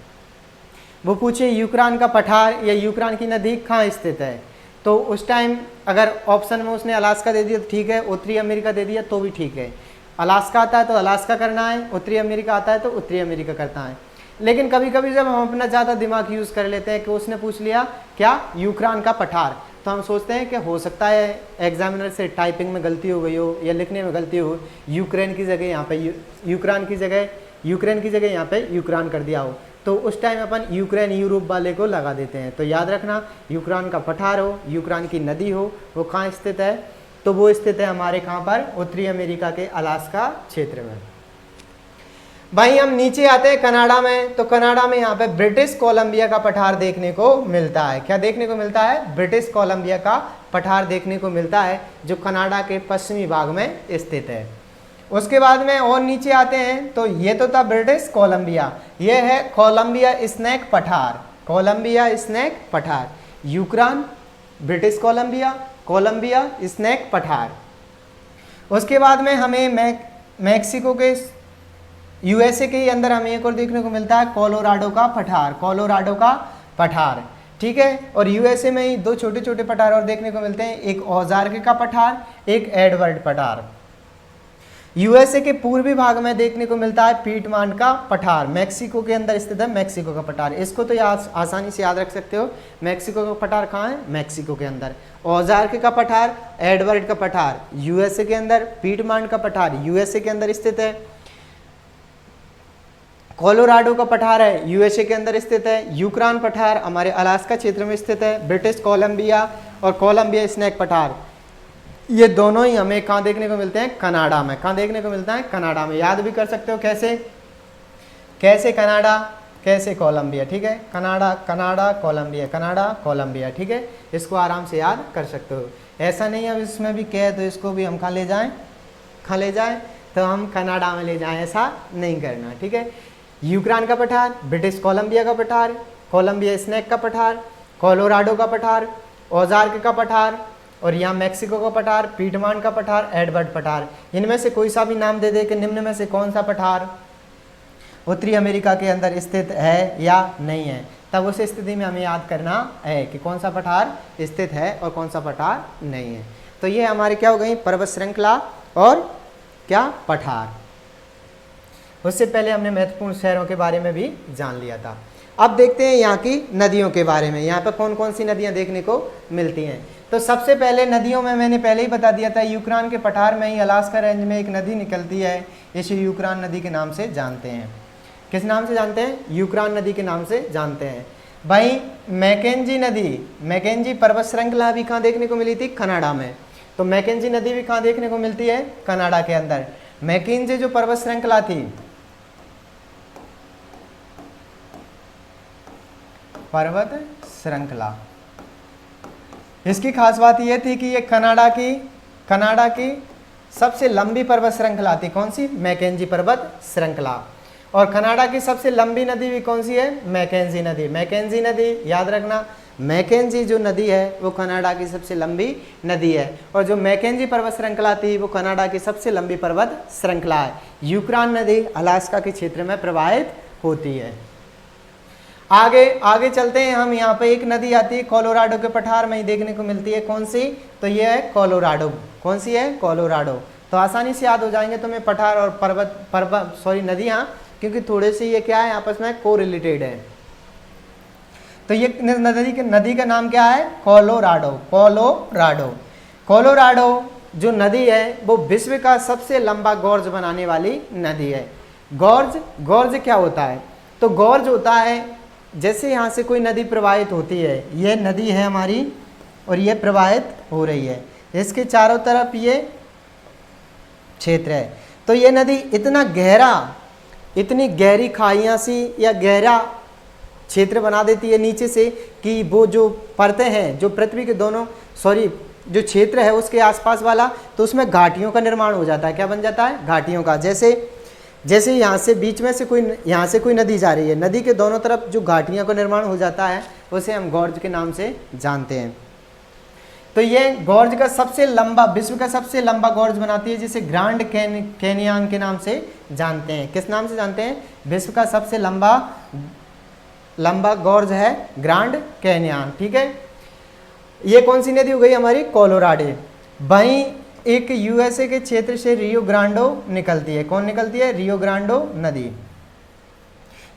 वो पूछे यूक्रान का पठार या यूक्रान की नदी कहाँ स्थित है, तो उस टाइम अगर ऑप्शन में उसने अलास्का दे दिया तो ठीक है, उत्तरी अमेरिका दे दिया तो भी ठीक है। अलास्का आता है तो अलास्का करना है, उत्तरी अमेरिका आता है तो उत्तरी अमेरिका करना है। लेकिन कभी कभी जब हम अपना ज़्यादा दिमाग यूज़ कर लेते हैं कि उसने पूछ लिया क्या यूक्रान का पठार, तो हम सोचते हैं कि हो सकता है एग्जामिनर से टाइपिंग में गलती हो गई हो या लिखने में गलती हो, यूक्रेन की जगह यहाँ पे यूक्रेन की जगह यहाँ पे यूक्रान कर दिया हो, तो उस टाइम अपन यूक्रेन यूरोप वाले को लगा देते हैं। तो याद रखना, यूक्रान का पठार हो, यूक्रान की नदी हो, वो कहाँ स्थित है, तो वो स्थित है हमारे कहाँ पर, उत्तरी अमेरिका के अलास्का क्षेत्र में। भाई हम नीचे आते हैं कनाडा में, तो कनाडा में यहाँ पे ब्रिटिश कोलंबिया का पठार देखने को मिलता है। क्या देखने को मिलता है? ब्रिटिश कोलंबिया का पठार देखने को मिलता है जो कनाडा के पश्चिमी भाग में स्थित है। उसके बाद में और नीचे आते हैं तो ये तो था ब्रिटिश कोलंबिया, ये है कोलंबिया स्नैक पठार। कोलंबिया स्नैक पठार, यूक्रान, ब्रिटिश कोलंबिया, कोलंबिया स्नैक पठार। उसके बाद में हमें मैक्सिको के यूएसए के अंदर हमें एक और देखने को मिलता है कोलोराडो का पठार, कोलोराडो का पठार, ठीक है। और यूएसए में ही दो छोटे छोटे पठार और देखने को मिलते हैं, एक औजार्क का पठार, एक एडवर्ड पठार। यूएसए के पूर्वी भाग में देखने को मिलता है पीटमान का पठार, मैक्सिको के अंदर स्थित है मैक्सिको का पठार। इसको तो आसानी से याद रख सकते हो, मैक्सिको का पठार कहाँ है, मैक्सिको के अंदर। औजार्क का पठार, एडवर्ड का पठार यूएसए के अंदर, पीटमान का पठार यूएसए के अंदर स्थित है, कोलोराडो का पठार है यूएसए के अंदर स्थित है, यूक्रान पठार हमारे अलास्का क्षेत्र में स्थित है, ब्रिटिश कोलंबिया और कोलंबिया स्नैक पठार ये दोनों ही हमें कहाँ देखने को मिलते हैं, कनाडा में। कहाँ देखने को मिलता है, कनाडा में। याद भी कर सकते हो कैसे, कैसे कनाडा, कैसे कोलंबिया, ठीक है। Canada Canada Columbia, Canada Columbia, ठीक है। इसको आराम से याद कर सकते हो। ऐसा नहीं अब इसमें भी क्या है तो इसको भी हम कहाँ ले जाएं, कहाँ ले जाएं तो हम कनाडा में ले जाएं, ऐसा नहीं करना, ठीक है। यूक्रान का पठार, ब्रिटिश कोलंबिया का पठार, कोलंबिया स्नैक का पठार, कोलोराडो का पठार, औजार्क का पठार और यहाँ मैक्सिको का पठार, पीटमान का पठार, एडवर्ड पठार। इनमें से कोई सा भी नाम दे दे कि निम्न में से कौन सा पठार उत्तरी अमेरिका के अंदर स्थित है या नहीं है, तब उस स्थिति में हमें याद करना है कि कौन सा पठार स्थित है और कौन सा पठार नहीं है। तो ये हमारे क्या हो गई, पर्वत श्रृंखला और क्या, पठार। उससे पहले हमने महत्वपूर्ण शहरों के बारे में भी जान लिया था। अब देखते हैं यहाँ की नदियों के बारे में, यहाँ पर कौन कौन सी नदियाँ देखने को मिलती हैं। तो सबसे पहले नदियों में मैंने पहले ही बता दिया था, यूक्रान के पठार में ही अलास्का रेंज में एक नदी निकलती है, इसे यूक्रान नदी के नाम से जानते हैं। किस नाम से जानते हैं, यूक्रान नदी के नाम से जानते हैं। भाई मैकेंजी नदी, मैकेंजी पर्वत श्रृंखला भी कहाँ देखने को मिली थी, कनाडा में। तो मैकेंजी नदी भी कहाँ देखने को मिलती है, कनाडा के अंदर। मैकेंजी जो पर्वत श्रृंखला थी, पर्वत श्रृंखला, इसकी खास बात यह थी कि ये कनाडा की सबसे लंबी पर्वत श्रृंखला थी। कौन सी, मैकेंजी पर्वत श्रृंखला। और कनाडा की सबसे लंबी नदी भी कौन सी है, मैकेंजी नदी। मैकेंजी नदी याद रखना, मैकेंजी जो नदी है वो कनाडा की सबसे लंबी नदी है। और जो मैकेंजी पर्वत श्रृंखला थी वो कनाडा की सबसे लंबी पर्वत श्रृंखला है। यूक्रान नदी अलास्का के क्षेत्र में प्रवाहित होती है। आगे चलते हैं हम। यहाँ पे एक नदी आती है कोलोराडो के पठार में ही देखने को मिलती है। कौन सी, तो ये है कोलोराडो। कौन सी है, कोलोराडो। तो आसानी से याद हो जाएंगे तुम्हें पठार और नदियाँ, क्योंकि थोड़े से ये क्या है, आपस में को रिलेटेड है। तो ये नदी का नाम क्या है, कोलोराडो। कोलोराडो कोलोराडो जो नदी है वो विश्व का सबसे लंबा गॉर्ज बनाने वाली नदी है। गॉर्ज क्या होता है, तो गॉर्ज होता है जैसे यहाँ से कोई नदी प्रवाहित होती है, ये नदी है हमारी और ये प्रवाहित हो रही है, इसके चारों तरफ ये क्षेत्र है। तो ये नदी इतनी गहरी खाइयाँ सी या गहरा क्षेत्र बना देती है नीचे से कि वो जो परतें हैं, जो पृथ्वी के जो क्षेत्र है उसके आसपास वाला, तो उसमें घाटियों का निर्माण हो जाता है। क्या बन जाता है, घाटियों का। जैसे यहाँ से बीच में से कोई नदी जा रही है, नदी के दोनों तरफ जो घाटियों का निर्माण हो जाता है उसे हम गॉर्ज के नाम से जानते हैं। तो ये गॉर्ज का सबसे लंबा, विश्व का सबसे लंबा गॉर्ज बनाती है, जिसे ग्रांड कैनियन के नाम से जानते हैं। किस नाम से जानते हैं, विश्व का सबसे लंबा गॉर्ज है ग्रांड कैनियन, ठीक है। ये कौन सी नदी हो गई हमारी, कोलोराडो। वहीं एक यूएसए के क्षेत्र से रियो ग्रांडो निकलती है। कौन निकलती है, रियो ग्रांडो नदी,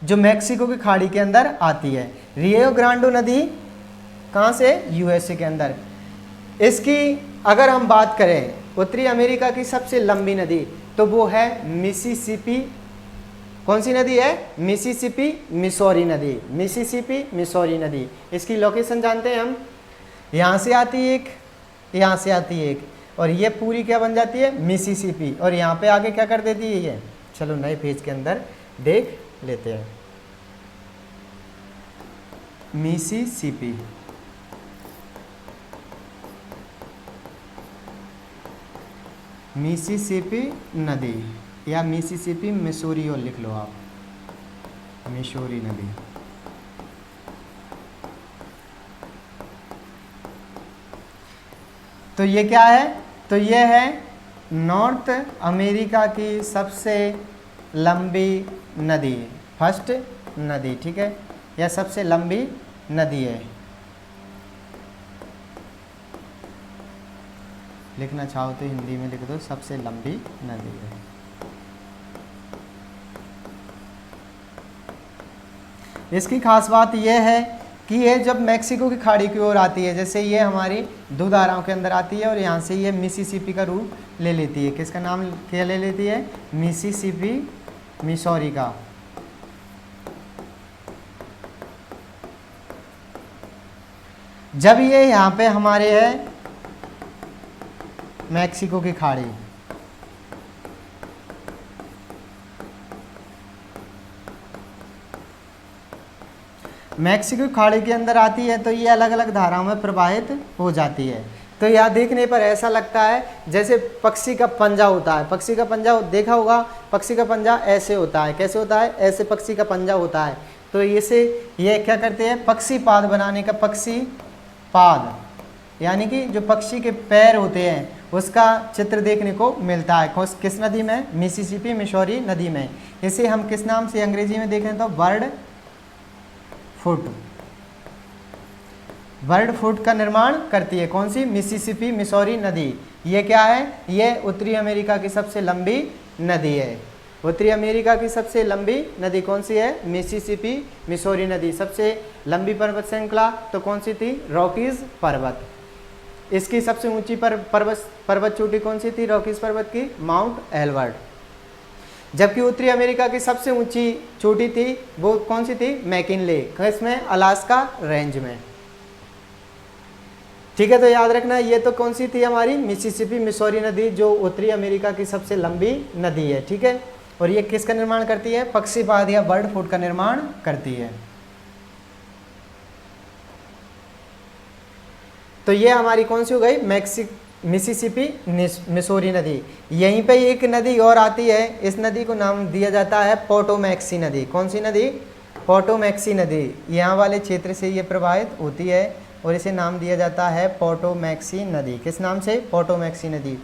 जो मैक्सिको की खाड़ी के अंदर आती है। रियो ग्रांडो नदी कहाँ से, यूएसए के अंदर। इसकी अगर हम बात करें उत्तरी अमेरिका की सबसे लंबी नदी, तो वो है मिसिसिपी। कौन सी नदी है, मिसिसिपी मिसौरी नदी। मिसिसिपी मिसौरी नदी, इसकी लोकेशन जानते हैं हम। यहाँ से आती है एक, यहाँ से आती है एक, और ये पूरी क्या बन जाती है, मिसिसिपी। और यहाँ पे आगे क्या कर देती है ये, चलो नए पेज के अंदर देख लेते हैं। मिसिसिपी, मिसिसिपी नदी या मिसिसिपी मिसौरी और लिख लो आप, मिसौरी नदी। तो ये क्या है, तो ये है नॉर्थ अमेरिका की सबसे लंबी नदी, फर्स्ट नदी, ठीक है, या सबसे लंबी नदी है। लिखना चाहो तो हिंदी में लिख दो, सबसे लंबी नदी है। इसकी खास बात यह है कि ये जब मैक्सिको की खाड़ी की ओर आती है, जैसे ये हमारी दो धाराओं के अंदर आती है और यहाँ से ये मिसिसिपी का रूप ले लेती है। किसका नाम क्या ले लेती है? मिसिसिपी, मिसौरी का। जब ये यहाँ पे हमारे है मैक्सिको की खाड़ी, मैक्सिको खाड़ी के अंदर आती है तो ये अलग अलग धाराओं में प्रवाहित हो जाती है। तो यहाँ देखने पर ऐसा लगता है जैसे पक्षी का पंजा होता है। पक्षी का पंजा देखा होगा, पक्षी का पंजा ऐसे होता है। कैसे होता है? ऐसे पक्षी का पंजा होता है। तो इसे ये क्या करते हैं? पक्षी पाद बनाने का, पक्षी पाद यानी कि जो पक्षी के पैर होते हैं उसका चित्र देखने को मिलता है। किस नदी में? मिसिसिपी, मिसौरी नदी में। इसे हम किस नाम से अंग्रेजी में देखें तो बर्ड फुट, बर्ड फुट का निर्माण करती है। कौन सी? मिसिसिपी, मिसौरी नदी। ये क्या है? ये उत्तरी अमेरिका की सबसे लंबी नदी है। उत्तरी अमेरिका की सबसे लंबी नदी कौन सी है? मिसिसिपी, मिसौरी नदी। सबसे लंबी पर्वत श्रृंखला तो कौन सी थी? रॉकीज पर्वत। इसकी सबसे ऊंची पर्वत चोटी कौन सी थी? रॉकीज पर्वत की, माउंट एल्बर्ट। जबकि उत्तरी अमेरिका की सबसे ऊंची चोटी थी वो कौन सी थी? मैकिनले। इसमें अलास्का रेंज में। ठीक है, तो याद रखना ये तो कौन सी थी? हमारी मिसिसिपी, मिसौरी नदी, जो उत्तरी अमेरिका की सबसे लंबी नदी है। ठीक है, और ये किसका निर्माण करती है? पक्षीपाद या बर्ड फूड का निर्माण करती है। तो ये हमारी कौन सी हो गई? मिसिसिपी, मिसौरी नदी। यहीं पे एक नदी और आती है, इस नदी को नाम दिया जाता है पोटोमैक्सी नदी। कौन सी नदी? पोटोमैक्सी नदी। यहाँ वाले क्षेत्र से ये प्रवाहित होती है और इसे नाम दिया जाता है पोटोमैक्सी नदी। किस नाम से? पोटोमैक्सी नदी।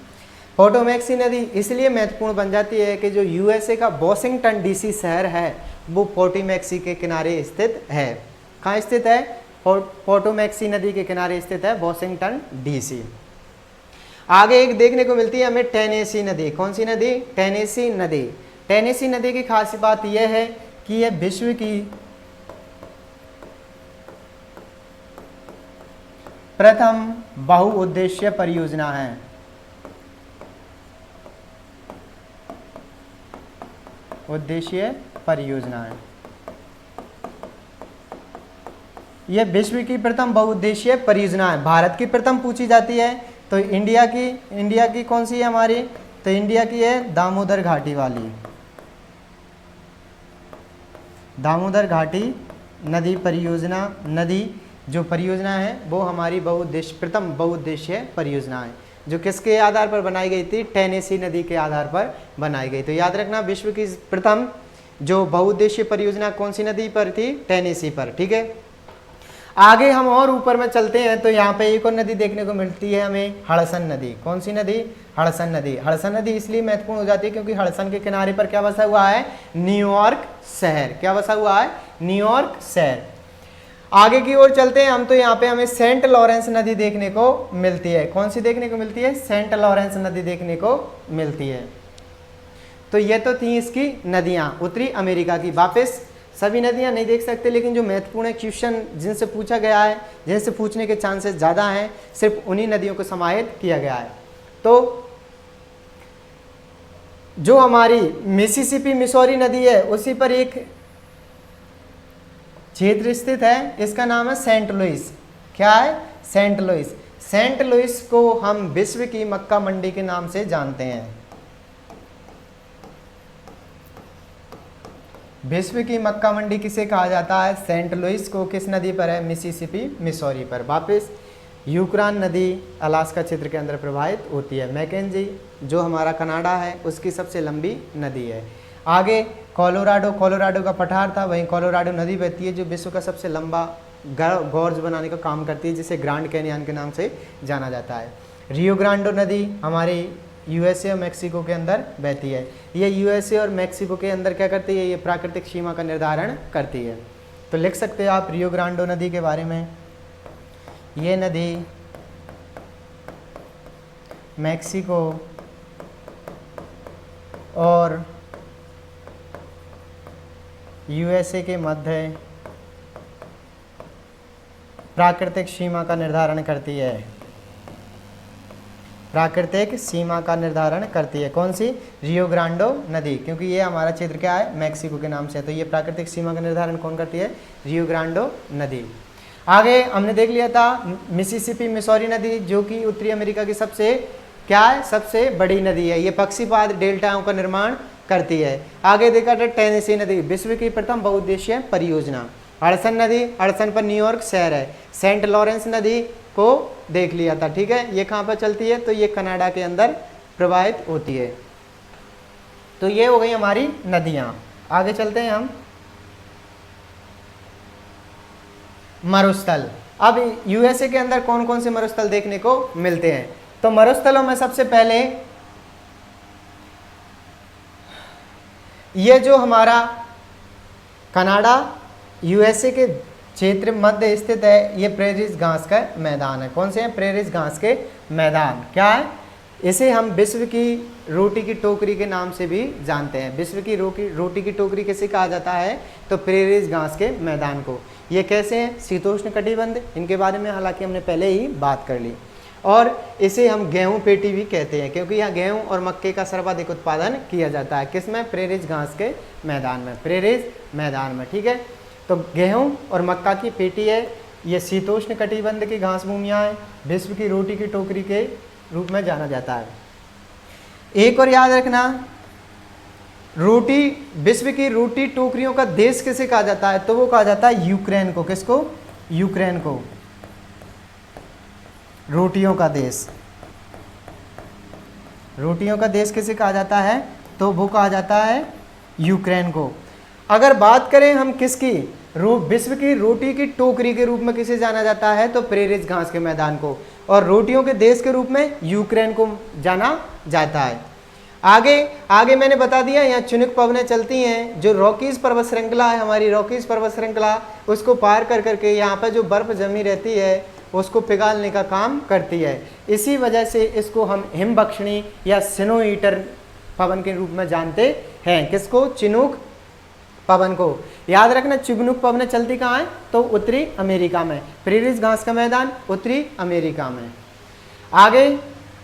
पोटोमैक्सी नदी इसलिए महत्वपूर्ण बन जाती है कि जो यूएसए का वॉशिंगटन डीसी शहर है वो पोटोमैक्सी के किनारे स्थित है। कहाँ स्थित है? पोटोमैक्सी नदी के किनारे स्थित है वॉशिंगटन डीसी। आगे एक देखने को मिलती है हमें टेनेसी नदी। कौन सी नदी? टेनेसी नदी। टेनेसी नदी की खास बात यह है कि यह विश्व की प्रथम बहुउद्देशीय परियोजना है। उद्देशीय परियोजना है। यह विश्व की प्रथम बहुउद्देशीय परियोजना है। भारत की प्रथम पूछी जाती है तो इंडिया की कौन सी है हमारी? तो इंडिया की है दामोदर घाटी वाली, दामोदर घाटी नदी परियोजना। नदी जो परियोजना है वो हमारी प्रथम बहुउद्देशीय परियोजना है, जो किसके आधार पर बनाई गई थी? टेनेसी नदी के आधार पर बनाई गई। तो याद रखना विश्व की प्रथम जो बहुउद्देशीय परियोजना कौन सी नदी पर थी? टेनेसी पर। ठीक है, आगे हम और ऊपर में चलते हैं तो यहाँ पे एक और नदी देखने को मिलती है हमें, हड़सन नदी। कौन सी नदी? हड़सन नदी। हड़सन नदी इसलिए महत्वपूर्ण हो जाती है क्योंकि हड़सन के किनारे पर क्या बसा हुआ है? न्यूयॉर्क शहर। क्या बसा हुआ है? न्यूयॉर्क शहर। आगे की ओर चलते हैं हम तो यहाँ पे हमें सेंट लॉरेंस नदी देखने को मिलती है। कौन सी देखने को मिलती है? सेंट लॉरेंस नदी देखने को मिलती है। तो ये तो थी इसकी नदियाँ उत्तरी अमेरिका की। वापस सभी नदियाँ नहीं देख सकते, लेकिन जो महत्वपूर्ण क्वेश्चन जिनसे पूछा गया है, जिनसे पूछने के चांसेस ज़्यादा हैं, सिर्फ उन्हीं नदियों को समाहित किया गया है। तो जो हमारी मिसिसिपी, मिसौरी नदी है उसी पर एक क्षेत्र स्थित है, इसका नाम है सेंट लुइस। क्या है? Saint Louis. सेंट लुइस को हम विश्व की मक्का मंडी के नाम से जानते हैं। विश्व की मक्का मंडी किसे कहा जाता है? सेंट लुइस को। किस नदी पर है? मिसिसिपी, मिसौरी पर। वापस यूक्रान नदी अलास्का क्षेत्र के अंदर प्रवाहित होती है। मैकेंजी जो हमारा कनाडा है उसकी सबसे लंबी नदी है। आगे कोलोराडो का पठार था, वहीं कोलोराडो नदी बहती है जो विश्व का सबसे लंबा गॉर्ज बनाने का काम करती है, जिसे ग्रैंड कैनियन के नाम से जाना जाता है। रियो ग्रांडो नदी हमारी यूएसए और मैक्सिको के अंदर बहती है। ये यूएसए और मैक्सिको के अंदर क्या करती है, ये प्राकृतिक सीमा का निर्धारण करती है। तो लिख सकते हो आप रियो ग्रांडो नदी के बारे में, ये नदी मैक्सिको और यूएसए के मध्य प्राकृतिक सीमा का निर्धारण करती है। प्राकृतिक सीमा का निर्धारण करती है कौन सी, रियो ग्रांडो नदी, क्योंकि ये हमारा क्षेत्र क्या है, मैक्सिको के नाम से है। तो ये प्राकृतिक सीमा का निर्धारण कौन करती है, रियो ग्रांडो नदी। आगे हमने देख लिया था मिसिसिपी मिसौरी नदी, जो कि उत्तरी अमेरिका की सबसे क्या है, सबसे बड़ी नदी है। ये पक्षीपाद डेल्टाओं का निर्माण करती है। आगे देखा था टेनेसी नदी, विश्व की प्रथम बहुउद्देशीय परियोजना। हडसन नदी, हडसन पर न्यूयॉर्क शहर है। सेंट लॉरेंस नदी को देख लिया था, ठीक है। ये कहाँ पर चलती है, तो ये कनाडा के अंदर प्रवाहित होती है। तो ये हो गई हमारी नदियाँ। आगे चलते हैं हम मरुस्थल। अब यूएसए के अंदर कौन कौन से मरुस्थल देखने को मिलते हैं, तो मरुस्थलों में सबसे पहले ये जो हमारा कनाडा यूएसए के क्षेत्र मध्य स्थित है, ये प्रेरिस घास का मैदान है। कौन से हैं, प्रेरिस घास के मैदान। क्या है, इसे हम विश्व की रोटी की टोकरी के नाम से भी जानते हैं। विश्व की रोटी की टोकरी कैसे कहा जाता है, तो प्रेरिस घास के मैदान को। ये कैसे हैं, शीतोष्ण कटिबंध, इनके बारे में हालांकि हमने पहले ही बात कर ली। और इसे हम गेहूं पेटी भी कहते हैं, क्योंकि यहाँ गेहूं और मक्के का सर्वाधिक उत्पादन किया जाता है। किसमें, प्रेरिस घास के मैदान में, प्रेरिस मैदान में, ठीक है। तो गेहूं और मक्का की पेटी है, ये शीतोष्ण कटिबंध की घास भूमियाँ हैं, विश्व की रोटी की टोकरी के रूप में जाना जाता है। एक और याद रखना, रोटी, विश्व की रोटी टोकरियों का देश किसे कहा जाता है, तो वो कहा जाता है यूक्रेन को। किसको, यूक्रेन को, रोटियों का देश। रोटियों का देश किसे कहा जाता है, तो वो कहा जाता है यूक्रेन को। अगर बात करें हम किसकी, विश्व की रोटी की टोकरी के रूप में किसे जाना जाता है, तो प्रेरिस घास के मैदान को, और रोटियों के देश के रूप में यूक्रेन को जाना जाता है। आगे मैंने बता दिया, यहाँ चुनिक पवनें चलती हैं, जो रॉकीज पर्वत श्रृंखला है, हमारी रॉकीज पर्वत श्रृंखला, उसको पार कर करके यहाँ पर जो बर्फ जमी रहती है उसको पिघालने का काम करती है। इसी वजह से इसको हम हिमबक्षणी या स्नो ईटर पवन के रूप में जानते हैं। किसको, चिनूक पवन को। याद रखना, चिनूक पवनें चलती कहाँ है, तो उत्तरी अमेरिका में। प्रेरिस घास का मैदान उत्तरी अमेरिका में।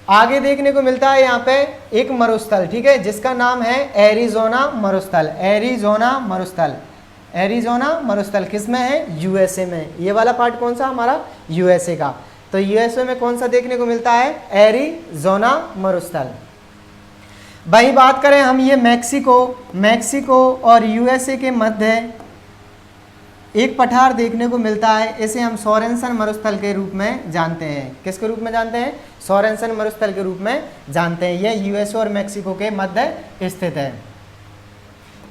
आगे देखने को मिलता है यहाँ पे एक मरुस्थल, ठीक है, जिसका नाम है एरिजोना मरुस्थल। एरिजोना मरुस्थल, एरिजोना मरुस्थल किसमें है, यूएसए में। ये वाला पार्ट कौन सा, हमारा यूएसए का। तो यूएसए में कौन सा देखने को मिलता है, एरिजोना मरुस्थल। वही बात करें हम, ये मैक्सिको और यूएसए के मध्य एक पठार देखने को मिलता है, इसे हम सोरेनसन मरुस्थल के रूप में जानते हैं। किसके रूप में जानते हैं, सोरेनसन मरुस्थल के रूप में जानते हैं। यह यूएसए और मैक्सिको के मध्य स्थित है।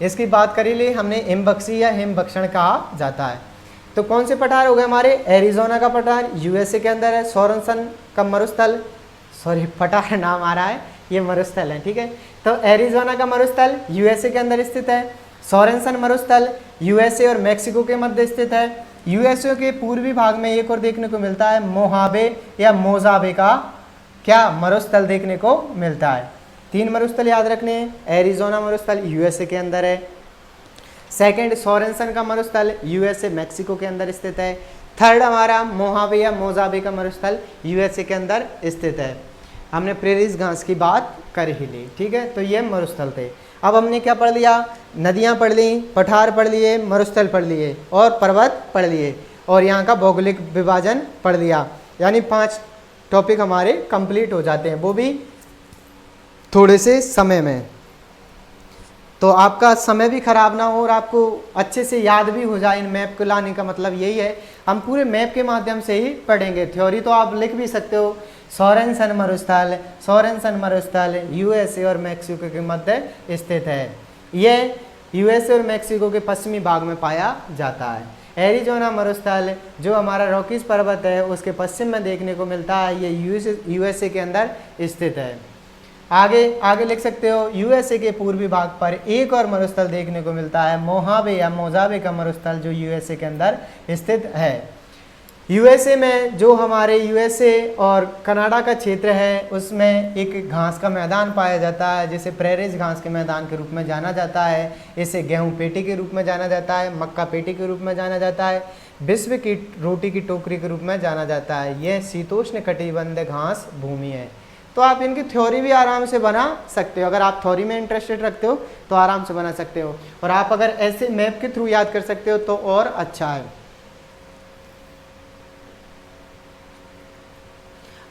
इसकी बात करी ली हमने, हिमबक्षी या हिमबक्षण कहा जाता है। तो कौन से पठार हो गए हमारे, एरिजोना का पठार यूएसए के अंदर है, सोरेनसन का मरुस्थल, सॉरी पठार नाम आ रहा है, ये मरुस्थल है, ठीक है। तो एरिजोना का मरुस्थल यूएसए के अंदर स्थित है। सोरेनसन मरुस्थल यूएसए और मैक्सिको के मध्य स्थित है। यूएसए के पूर्वी भाग में एक और देखने को मिलता है, मोहाबे या मोजाबे का क्या मरुस्थल देखने को मिलता है। 3 मरुस्थल याद रखने हैं। एरिजोना मरुस्थल यूएसए के अंदर है। सेकंड, सोरेनसन का मरुस्थल यूएसए मैक्सिको के अंदर स्थित है। थर्ड हमारा मोहाबे या मोजाबे का मरुस्थल यूएसए के अंदर स्थित है। हमने प्रेरिस घास की बात कर ही ली, ठीक है। तो ये मरुस्थल थे। अब हमने क्या पढ़ लिया, नदियाँ पढ़ ली, पठार पढ़ लिए, मरुस्थल पढ़ लिए और पर्वत पढ़ लिए, और यहाँ का भौगोलिक विभाजन पढ़ लिया। यानी 5 टॉपिक हमारे कंप्लीट हो जाते हैं, वो भी थोड़े से समय में। तो आपका समय भी खराब ना हो और आपको अच्छे से याद भी हो जाए। इन मैप को लाने का मतलब यही है, हम पूरे मैप के माध्यम से ही पढ़ेंगे। थ्योरी तो आप लिख भी सकते हो, सोरेनसन मरुस्थल यूएसए और मैक्सिको के मध्य स्थित है। ये यूएसए और मैक्सिको के पश्चिमी भाग में पाया जाता है। एरिजोना मरुस्थल जो हमारा रॉकीज पर्वत है उसके पश्चिम में देखने को मिलता है, ये यूएसए के अंदर स्थित है। आगे आगे लिख सकते हो, यूएसए के पूर्वी भाग पर एक और मरुस्थल देखने को मिलता है, मोहावे या मोजावे का मरुस्थल, जो यूएसए के अंदर स्थित है। यूएसए में जो हमारे यूएसए और कनाडा का क्षेत्र है उसमें एक घास का मैदान पाया जाता है जिसे प्रेरिज घास के मैदान के रूप में जाना जाता है। इसे गेहूं पेटी के रूप में जाना जाता है, मक्का पेटी के रूप में जाना जाता है, विश्व की रोटी की टोकरी के रूप में जाना जाता है। यह शीतोष्ण कटिबंध घास भूमि है। तो आप इनकी थ्योरी भी आराम से बना सकते हो, अगर आप थ्योरी में इंटरेस्टेड रखते हो तो आराम से बना सकते हो, और आप अगर ऐसे मैप के थ्रू याद कर सकते हो तो और अच्छा है।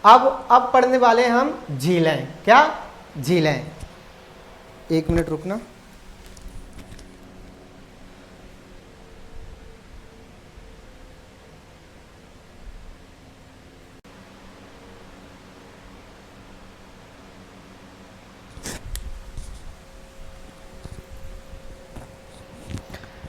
अब पढ़ने वाले हम झीलें। क्या? झीलें। एक मिनट रुकना।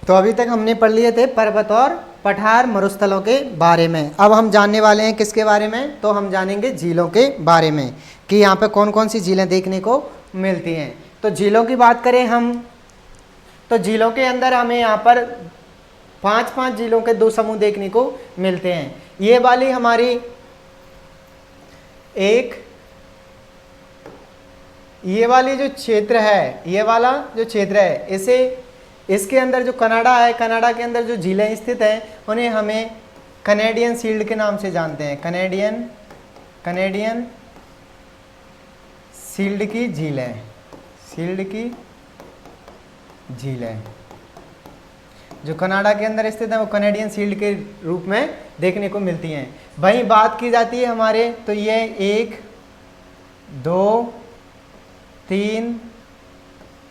तो अभी तक हमने पढ़ लिए थे पर्वत और पठार मरुस्थलों के बारे में। अब हम जानने वाले हैं किसके बारे में? तो हम जानेंगे झीलों के बारे में कि यहाँ पे कौन कौन सी झीलें देखने को मिलती हैं। तो झीलों की बात करें हम, तो झीलों के अंदर हमें यहाँ पर पांच झीलों के दो समूह देखने को मिलते हैं। ये वाली हमारी ये वाली जो क्षेत्र है, ये वाला जो क्षेत्र है, इसके अंदर जो कनाडा है, कनाडा के अंदर जो झीलें स्थित हैं उन्हें हमें कनेडियन शील्ड के नाम से जानते हैं। कनेडियन शील्ड की झीलें जो कनाडा के अंदर स्थित है वो कनेडियन शील्ड के रूप में देखने को मिलती हैं। वहीं बात की जाती है हमारे, तो ये 1 2 3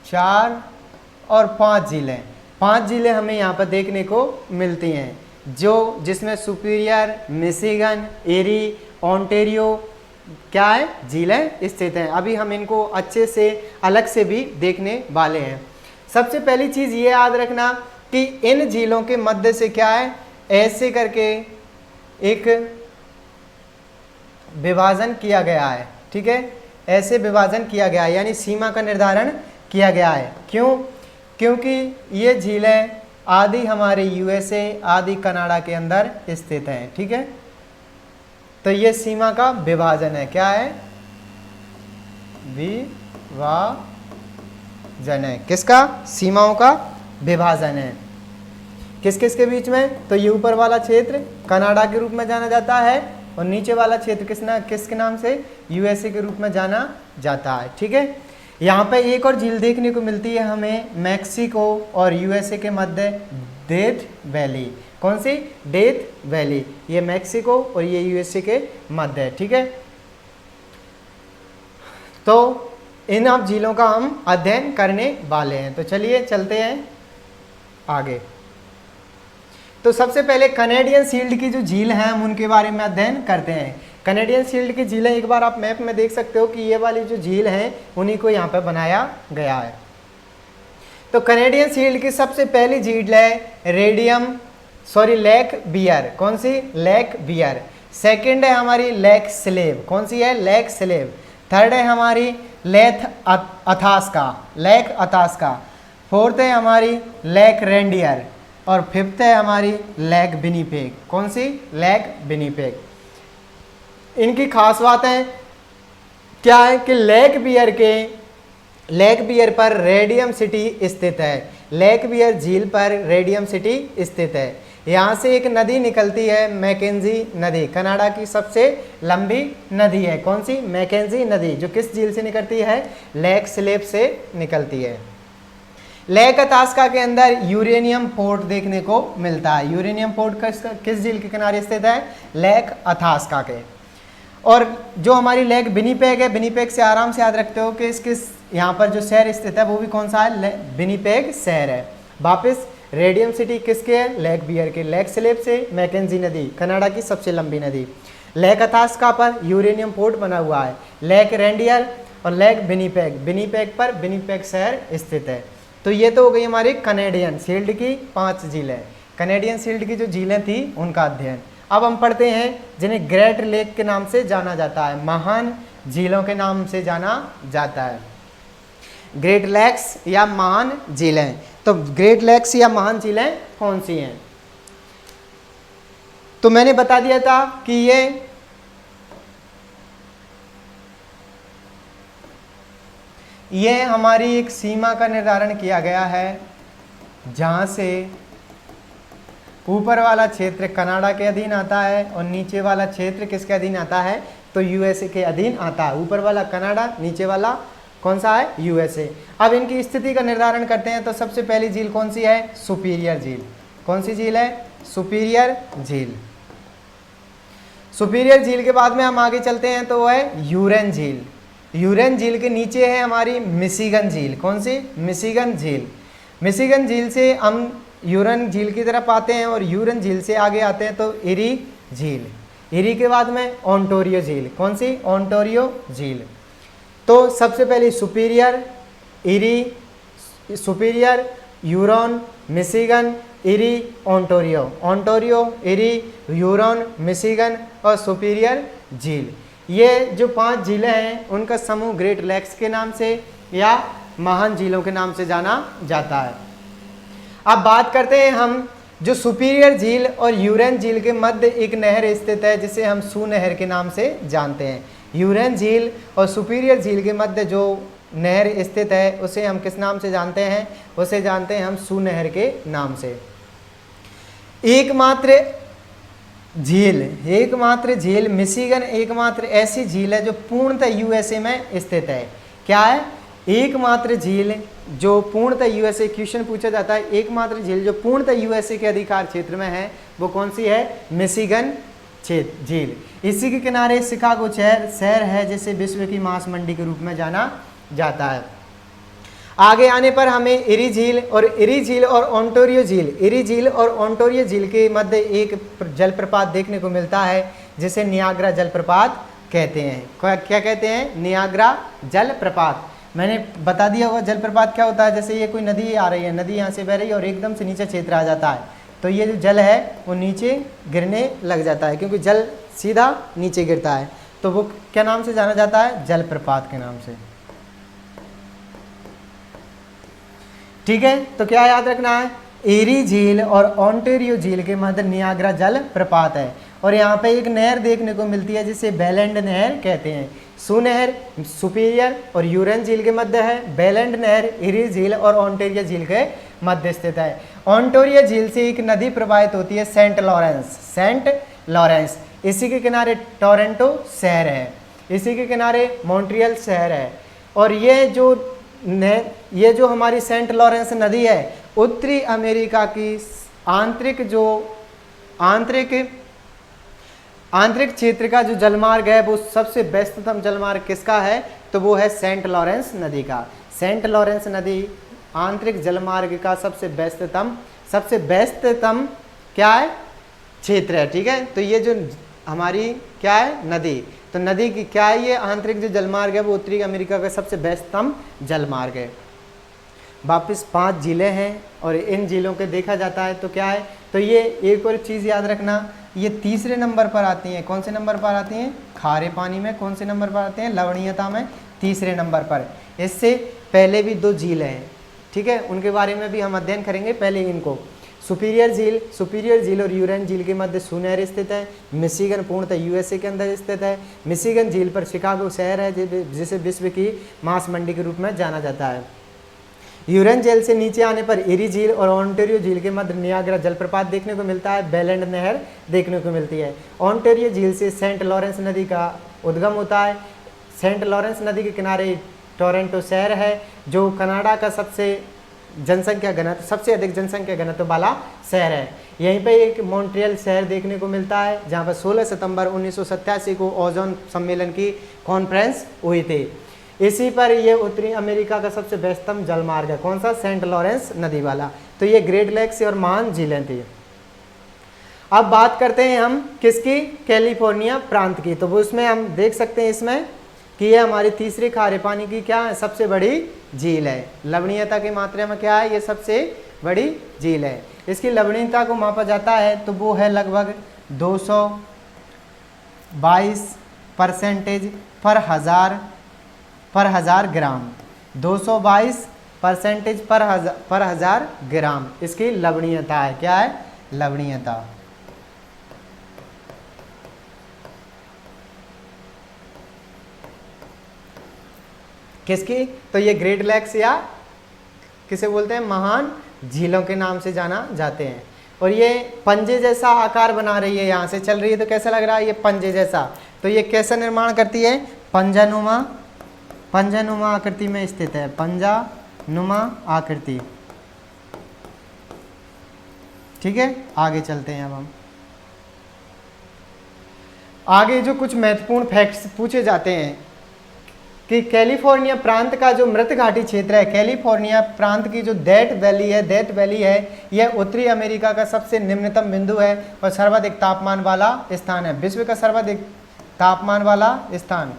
4 और 5 झीलें हमें यहाँ पर देखने को मिलती हैं, जिसमें सुपीरियर, मिशिगन, एरी, ओंटारियो क्या है, झीलें स्थित हैं। अभी हम इनको अच्छे से अलग से भी देखने वाले हैं। सबसे पहली चीज़ ये याद रखना कि इन झीलों के मध्य से क्या है, ऐसे करके एक विभाजन किया गया है। ठीक है, ऐसे विभाजन किया गया है, यानी सीमा का निर्धारण किया गया है। क्यों? क्योंकि ये झीलें आदि हमारे यूएसए आदि कनाडा के अंदर स्थित हैं। ठीक है, तो ये सीमा का विभाजन है। क्या है? विभाजन है। किसका? सीमाओं का विभाजन है। किस किस के बीच में? तो ये ऊपर वाला क्षेत्र कनाडा के रूप में जाना जाता है और नीचे वाला क्षेत्र किसके नाम से? यूएसए के रूप में जाना जाता है। ठीक है, यहाँ पे एक और झील देखने को मिलती है हमें मैक्सिको और यूएसए के मध्य, डेथ वैली। कौन सी? Death valley. ये मैक्सिको और ये यूएसए के मध्य है। ठीक है, तो इन आप झीलों का हम अध्ययन करने वाले हैं। तो चलिए चलते हैं आगे। तो सबसे पहले कनेडियन शील्ड की जो झील है हम उनके बारे में अध्ययन करते हैं। कनेडियन शील्ड की झीलें एक बार आप मैप में देख सकते हो कि ये वाली जो झील है उन्हीं को यहाँ पर बनाया गया है। तो कनेडियन शील्ड की सबसे पहली झील है लेक बियर। कौन सी? Lake beer. सेकंड है हमारी लेक स्लेव। कौन सी है? Lake slave. थर्ड है हमारी लेक अथास्का। फोर्थ है हमारी लेक रेंडियर और फिफ्थ है हमारी लेक विनिपेग। कौन सी? Lake Winnipeg. इनकी खास बातें क्या है कि लेक बियर पर रेडियम सिटी स्थित है। लेक बियर झील पर रेडियम सिटी स्थित है। यहाँ से एक नदी निकलती है, मैकेंजी नदी, कनाडा की सबसे लंबी नदी है। कौन सी? मैकेंजी नदी, जो किस झील से निकलती है? लेक स्लेव से निकलती है। लेक अथास्का के अंदर यूरेनियम पोर्ट देखने को मिलता है। यूरेनियम पोर्ट किस झील के किनारे स्थित है? लेक अथास्का के। और जो हमारी लेक विनिपेग है, विनिपेग से आराम से याद रखते हो कि किस यहाँ पर जो शहर स्थित है वो भी कौन सा है? विनिपेग शहर है। वापस रेडियम सिटी किसके है? लेक बियर के। लेक स्लेव से मैकेंजी नदी, कनाडा की सबसे लंबी नदी। लेक अथास्का पर यूरेनियम पोर्ट बना हुआ है। लेक रेंडियर और लेक विनिपेग पर विनिपेग शहर स्थित है। तो ये तो हो गई हमारी कनेडियन शील्ड की 5 झीलें। कनेडियन शील्ड की जो झीलें थी उनका अध्ययन। अब हम पढ़ते हैं जिन्हें ग्रेट लेक के नाम से जाना जाता है, महान झीलों के नाम से जाना जाता है। ग्रेट लेक्स या महान झीलें, तो ग्रेट लेक्स या महान झीलें कौन सी हैं? तो मैंने बता दिया था कि ये हमारी एक सीमा का निर्धारण किया गया है, जहां से ऊपर वाला क्षेत्र कनाडा के अधीन आता है और नीचे वाला क्षेत्र किसके अधीन आता है? तो यूएसए के अधीन आता है। ऊपर वाला कनाडा, नीचे वाला कौन सा है? यूएसए। अब इनकी स्थिति का निर्धारण करते हैं। तो सबसे पहली झील कौन सी है? सुपीरियर झील। कौन सी झील है? सुपीरियर झील। सुपीरियर झील के बाद में हम आगे चलते हैं तो वो है यूरेन झील। यूरेन झील के नीचे है हमारी मिशिगन झील। कौन सी? मिशिगन झील। मिशिगन झील से हम यूरेन झील की तरफ आते हैं और यूरेन झील से आगे आते हैं तो इरी झील। इरी के बाद में ओंटारियो झील। कौन सी? ओंटारियो झील। तो सबसे पहले superior, eri, superior, यूरोन, Michigan, eri, Ontario. Ontario, eri, यूरोन, Michigan और सुपीरियर झील। ये जो 5 झीलें हैं उनका समूह ग्रेट लेक्स के नाम से या महान झीलों के नाम से जाना जाता है। अब बात करते हैं हम जो सुपीरियर झील और यूरेन झील के मध्य एक नहर स्थित है जिसे हम सू नहर के नाम से जानते हैं। यूरेन झील और सुपीरियर झील के मध्य जो नहर स्थित है उसे हम किस नाम से जानते हैं? उसे जानते हैं हम सू नहर के नाम से। एकमात्र झील मिशिगन एकमात्र ऐसी झील है जो पूर्णतः यूएसए में स्थित है। क्या है? एकमात्र झील जो पूर्णतः यूएसए, क्वेश्चन पूछा जाता है एकमात्र झील जो पूर्णतः यूएसए के अधिकार क्षेत्र में है वो कौन सी है? मिशिगन झील। इसी के किनारे शिकागो शहर है जिसे विश्व की मांस मंडी के रूप में जाना जाता है। आगे आने पर हमें इरी झील और ओंटारियो झील के मध्य एक जलप्रपात देखने को मिलता है जिसे नियाग्रा जलप्रपात कहते हैं। क्या कहते हैं? नियाग्रा जलप्रपात। मैंने बता दिया हुआ जलप्रपात क्या होता है। जैसे ये कोई नदी आ रही है, नदी यहाँ से बह रही है और एकदम से नीचे क्षेत्र आ जाता है तो ये जो जल है वो नीचे गिरने लग जाता है, क्योंकि जल सीधा नीचे गिरता है तो वो क्या नाम से जाना जाता है? जलप्रपात के नाम से। ठीक है, तो क्या याद रखना है? एरी झील और ओंटारियो झील के मध्य नियाग्रा जल प्रपात है और यहाँ पे एक नहर देखने को मिलती है जिसे बेलैंड नहर कहते हैं। सू नहर सुपीरियर और यूरेन झील के मध्य है। बेलैंड नहर इरी झील और ओंटारियो झील के मध्य स्थित है। ओंटारियो झील से एक नदी प्रवाहित होती है सेंट लॉरेंस। इसी के किनारे टोरंटो शहर है, इसी के किनारे मॉन्ट्रियल शहर है। और ये जो हमारी सेंट लॉरेंस नदी है उत्तरी अमेरिका की आंतरिक क्षेत्र का जो जलमार्ग है वो सबसे व्यस्ततम जलमार्ग किसका है? तो वो है सेंट लॉरेंस नदी का। सेंट लॉरेंस नदी आंतरिक जलमार्ग का सबसे व्यस्ततम क्या है? क्षेत्र है। ठीक है, तो ये जो हमारी क्या है? नदी, तो नदी की क्या है? ये आंतरिक जो जलमार्ग है वो उत्तरी अमेरिका का सबसे व्यस्ततम जलमार्ग है। वापिस 5 झीलें हैं और इन झीलों के देखा जाता है तो क्या है? तो ये एक और चीज़ याद रखना, ये तीसरे नंबर पर आती हैं। कौन से नंबर पर आती हैं? खारे पानी में। कौन से नंबर पर आते हैं? लवणीयता में तीसरे नंबर पर। इससे पहले भी 2 झील हैं, ठीक है, उनके बारे में भी हम अध्ययन करेंगे। पहले इनको सुपीरियर झील और यूरेन झील के मध्य सू नहर स्थित है। मिशिगन पूर्णतः यूएसए के अंदर स्थित है। मिशिगन झील पर शिकागो शहर है जिसे विश्व की मांस मंडी के रूप में जाना जाता है। यूरेन झील से नीचे आने पर इरी झील और ओंटारियो झील के मध्य नियाग्रा जलप्रपात देखने को मिलता है। बेलैंड नहर देखने को मिलती है। ओंटारियो झील से सेंट लॉरेंस नदी का उद्गम होता है। सेंट लॉरेंस नदी के किनारे टोरंटो शहर है जो कनाडा का सबसे अधिक जनसंख्या घनत्व वाला शहर है। यहीं पे एक मॉन्ट्रियल शहर देखने को मिलता है जहाँ पर 16 सितंबर 1987 को ओजोन सम्मेलन की कॉन्फ्रेंस हुई थी। इसी पर यह उत्तरी अमेरिका का सबसे व्यस्ततम जलमार्ग है। कौन सा? सेंट लॉरेंस नदी वाला। तो ये ग्रेट लेक्स और महान झीलें थी। अब बात करते हैं हम किसकी? कैलिफोर्निया प्रांत की। तो वो उसमें हम देख सकते हैं इसमें कि ये हमारी तीसरी खारे पानी की क्या है? सबसे बड़ी झील है। लवणीयता की मात्रा में क्या है? ये सबसे बड़ी झील है। इसकी लवणीयता को मापा जाता है तो वो है लगभग 222% पर हजार ग्राम, 222% पर हजार ग्राम इसकी लवणीयता है। क्या है? लवणीयता। किसकी? तो ये ग्रेट लेक्स या किसे बोलते हैं? महान झीलों के नाम से जाना जाते हैं। और ये पंजे जैसा आकार बना रही है, यहाँ से चल रही है तो कैसा लग रहा है? ये पंजे जैसा। तो ये कैसा निर्माण करती है? पंजानुमा आकृति में स्थित है, पंजानुमा आकृति। ठीक है, आगे चलते हैं। अब हम आगे जो कुछ महत्वपूर्ण फैक्ट्स पूछे जाते हैं कि कैलिफोर्निया प्रांत का जो मृत घाटी क्षेत्र है, कैलिफोर्निया प्रांत की जो डेथ वैली है, यह उत्तरी अमेरिका का सबसे निम्नतम बिंदु है और सर्वाधिक तापमान वाला स्थान है। विश्व का सर्वाधिक तापमान वाला स्थान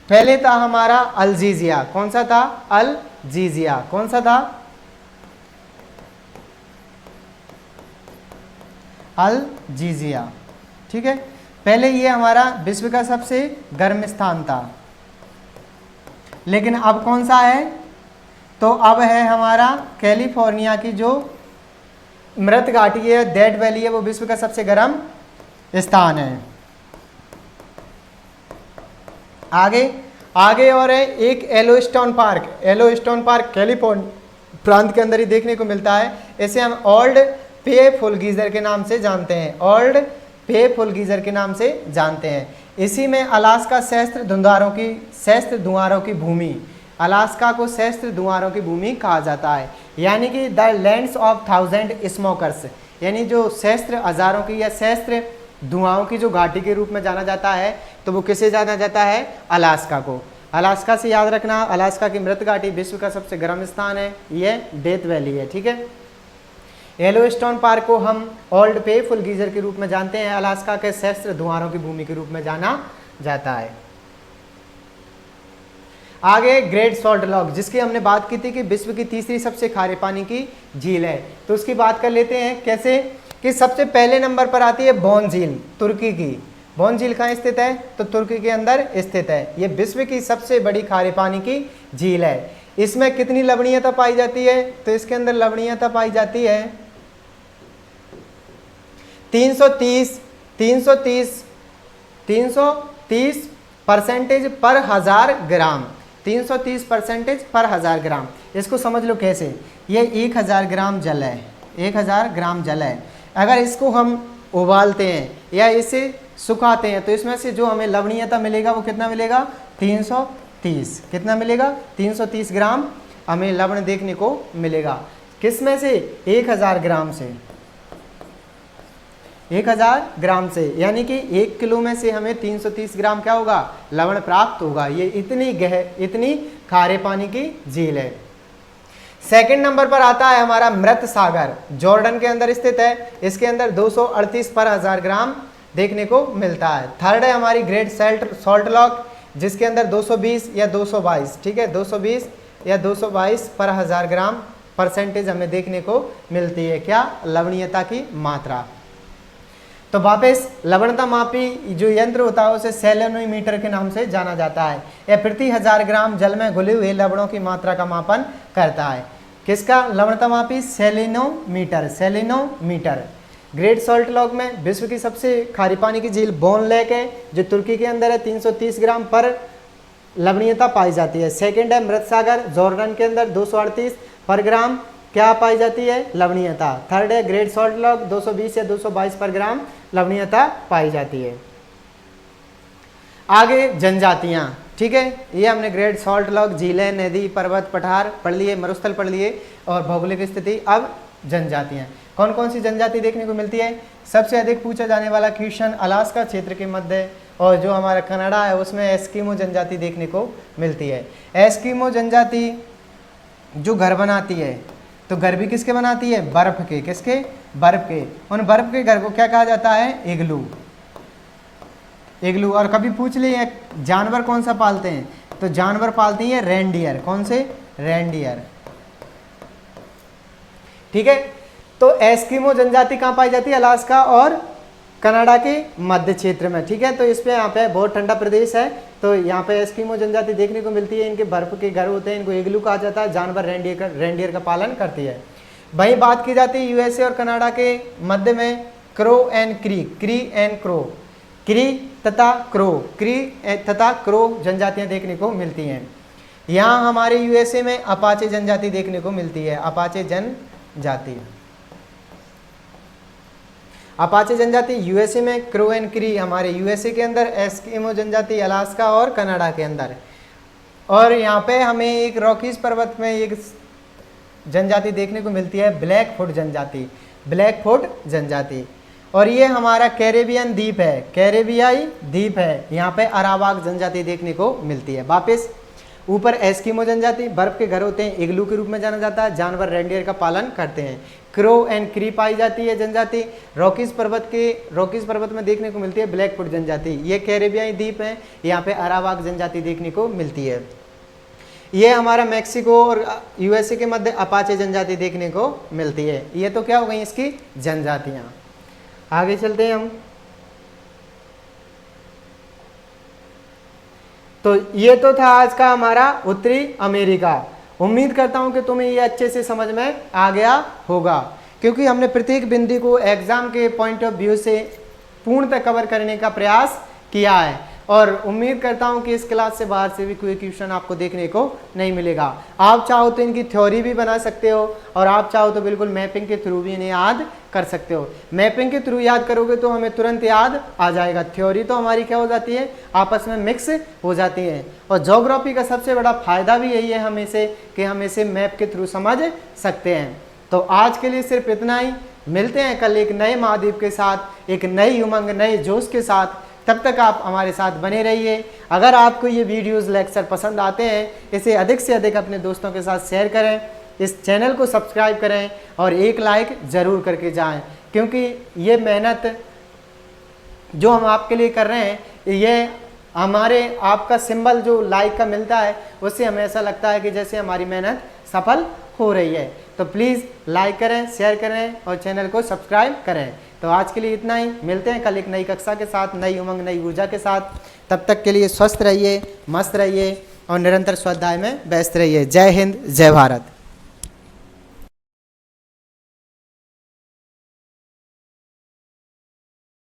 पहले था हमारा अल्जीजिया। कौन सा था? अल्जीजिया। कौन सा था? अल्जीजिया। ठीक है, पहले ये हमारा विश्व का सबसे गर्म स्थान था, लेकिन अब कौन सा है? तो अब है हमारा कैलिफोर्निया की जो मृत घाटी है, डेथ वैली है, वो विश्व का सबसे गर्म स्थान है। आगे और है एक येलोस्टोन पार्क कैलिफोर्निया प्रांत के अंदर ही देखने को मिलता है। इसे हम ओल्ड पेफुल गीजर के नाम से जानते हैं, ओल्ड पेफुल गीजर के नाम से जानते हैं। इसी में अलास्का सहस्त्र धुआरों की भूमि, अलास्का को सहस्त्र धुआरों की भूमि कहा जाता है, यानी कि द लैंड्स ऑफ 1000 स्मोकर्स, यानी जो सहस्त्र हजारों की या सहस्त्र धुआओं की जो घाटी के रूप में जाना जाता है, तो वो किसे जाना जाता है? अलास्का को। अलास्का से याद रखना, अलास्का की मृत घाटी विश्व का सबसे गर्म स्थान है, यह डेथ वैली है। ठीक है, येलोस्टोन पार्क को हम ओल्ड पेफुल गीजर के रूप में जानते हैं, अलास्का के सहस्त्र धुआरों की भूमि के रूप में जाना जाता है। आगे ग्रेट सॉल्ट लॉक, जिसकी हमने बात की थी कि विश्व की तीसरी सबसे खारे पानी की झील है, तो उसकी बात कर लेते हैं। कैसे? कि सबसे पहले नंबर पर आती है बोन झील, तुर्की की। बोन झील कहाँ स्थित है? तो तुर्की के अंदर स्थित है। ये विश्व की सबसे बड़ी खारे पानी की झील है। इसमें कितनी लवणीयता पाई जाती है? तो इसके अंदर लवणीयता पाई जाती है 330% पर हजार ग्राम, 330% पर हजार ग्राम। इसको समझ लो कैसे? ये 1000 ग्राम जल है, 1000 ग्राम जल है। अगर इसको हम उबालते हैं या इसे सुखाते हैं, तो इसमें से जो हमें लवणीयता मिलेगा वो कितना मिलेगा? 330। कितना मिलेगा? 330 ग्राम हमें लवण देखने को मिलेगा। किस में से? 1000 ग्राम से, 1000 ग्राम से, यानी कि 1 किलो में से हमें 330 ग्राम क्या होगा? लवण प्राप्त होगा। ये इतनी खारे पानी की झील है। सेकंड नंबर पर आता है हमारा मृत सागर, जॉर्डन के अंदर स्थित है। इसके अंदर 238 पर हजार ग्राम देखने को मिलता है। थर्ड है हमारी ग्रेट सॉल्ट लॉक, जिसके अंदर 220 या 222, ठीक है, 220 या 222 पर हजार ग्राम परसेंटेज हमें देखने को मिलती है। क्या? लवणीयता की मात्रा। तो वापस लवणता मापी जो यंत्र होता है उसे सेलेनोमीटर के नाम से जाना जाता है। यह प्रति 1000 ग्राम जल में घुले हुए लवणों की मात्रा का मापन करता है। किसका लवणता मापी? सेलेनोमीटर। ग्रेट सॉल्ट लॉक में विश्व की सबसे खारी पानी की झील बोन लेक है, जो तुर्की के अंदर है। 330 ग्राम पर लवणीयता पाई जाती है। सेकेंड है मृत सागर, जॉर्डन के अंदर 238 पर ग्राम क्या पाई जाती है? लवणीयता। थर्ड है ग्रेट सॉल्ट लॉक, 220 या 222 पर ग्राम लवणीयता पाई जाती है। आगे जनजातियां, ठीक है, ये हमने ग्रेट सॉल्ट लॉक, झीलें, नदी, पर्वत, पठार पढ़ लिए, मरुस्थल पढ़ लिए और भौगोलिक स्थिति। अब जनजातियां, कौन कौन सी जनजाति देखने को मिलती है? सबसे अधिक पूछा जाने वाला क्वेश्चन, अलास्का क्षेत्र के मध्य और जो हमारा कनाडा है उसमें एस्किमो जनजाति देखने को मिलती है। एस्किमो जनजाति जो घर बनाती है, तो घर भी किसके बनाती है? बर्फ के। किसके? बर्फ के। उन बर्फ के घर को क्या कहा जाता है? इग्लू। इग्लू। और कभी पूछ लिए जानवर कौन सा पालते हैं? तो जानवर पालती है रेंडियर। कौन से? रेंडियर। ठीक है, तो एस्किमो जनजाति कहाँ पाई जाती है? अलास्का और कनाडा के मध्य क्षेत्र में, ठीक है। तो इस पे यहाँ पे बहुत ठंडा प्रदेश है, तो यहाँ पे एस्किमो जनजाति देखने को मिलती है। इनके बर्फ के घर होते हैं, इनको इग्लू कहा जाता है। जानवर रेंडियर का पालन करती है। वहीं बात की जाती है यूएसए और कनाडा के मध्य में क्रो एंड क्री एंड क्रो, क्री तथा क्रो जनजातियां देखने को मिलती हैं। यहाँ हमारे यूएसए में अपाचे जनजाति देखने को मिलती है, अपाचे जनजाति यूएसए में, क्रो एंड क्री हमारे यूएसए के अंदर, एस्किमो जनजाति अलास्का और कनाडा के अंदर। और यहाँ पे हमें एक रॉकीज पर्वत में एक जनजाति देखने को मिलती है, ब्लैकफुट जनजाति। और ये हमारा कैरेबियन द्वीप है, कैरेबियाई द्वीप है। यहाँ पे अरावाक जनजाति देखने को मिलती है। वापस ऊपर एस्किमो जनजाति, बर्फ के घर होते हैं, इग्लू के रूप में जाना जाता है। जानवर रेंडियर का पालन करते हैं। क्रो एंड क्री पाई जाती है जनजाति। रॉकीज पर्वत में देखने को मिलती है ब्लैकफुट जनजाति। ये कैरेबियाई द्वीप है, यहाँ पे अरावाक जनजाति देखने को मिलती है। ये हमारा मैक्सिको और यूएसए के मध्य अपाचे जनजाति देखने को मिलती है। ये तो क्या हो गई इसकी जनजातियां। आगे चलते हैं हम। तो ये तो था आज का हमारा उत्तरी अमेरिका। उम्मीद करता हूं कि तुम्हें ये अच्छे से समझ में आ गया होगा, क्योंकि हमने प्रत्येक बिंदु को एग्जाम के पॉइंट ऑफ व्यू से पूर्णतः कवर करने का प्रयास किया है। और उम्मीद करता हूं कि इस क्लास से बाहर से भी कोई क्वेश्चन आपको देखने को नहीं मिलेगा। आप चाहो तो इनकी थ्योरी भी बना सकते हो, और आप चाहो तो बिल्कुल मैपिंग के थ्रू भी इन्हें याद कर सकते हो। मैपिंग के थ्रू याद करोगे तो हमें तुरंत याद आ जाएगा। थ्योरी तो हमारी क्या हो जाती है, आपस में मिक्स हो जाती है। और ज्योग्राफी का सबसे बड़ा फायदा भी यही है हमें से कि हम इसे मैप के थ्रू समझ सकते हैं। तो आज के लिए सिर्फ इतना ही। मिलते हैं कल एक नए महाद्वीप के साथ, एक नई उमंग, नए जोश के साथ। तब तक आप हमारे साथ बने रहिए। अगर आपको ये वीडियोस लेक्चर पसंद आते हैं, इसे अधिक से अधिक अपने दोस्तों के साथ शेयर करें, इस चैनल को सब्सक्राइब करें और एक लाइक ज़रूर करके जाएं, क्योंकि ये मेहनत जो हम आपके लिए कर रहे हैं, ये हमारे आपका सिंबल जो लाइक का मिलता है, उससे हमें ऐसा लगता है कि जैसे हमारी मेहनत सफल हो रही है। तो प्लीज़ लाइक करें, शेयर करें और चैनल को सब्सक्राइब करें। तो आज के लिए इतना ही। मिलते हैं कल एक नई कक्षा के साथ, नई उमंग, नई ऊर्जा के साथ। तब तक के लिए स्वस्थ रहिए, मस्त रहिए और निरंतर स्वाध्याय में व्यस्त रहिए। जय हिंद, जय भारत।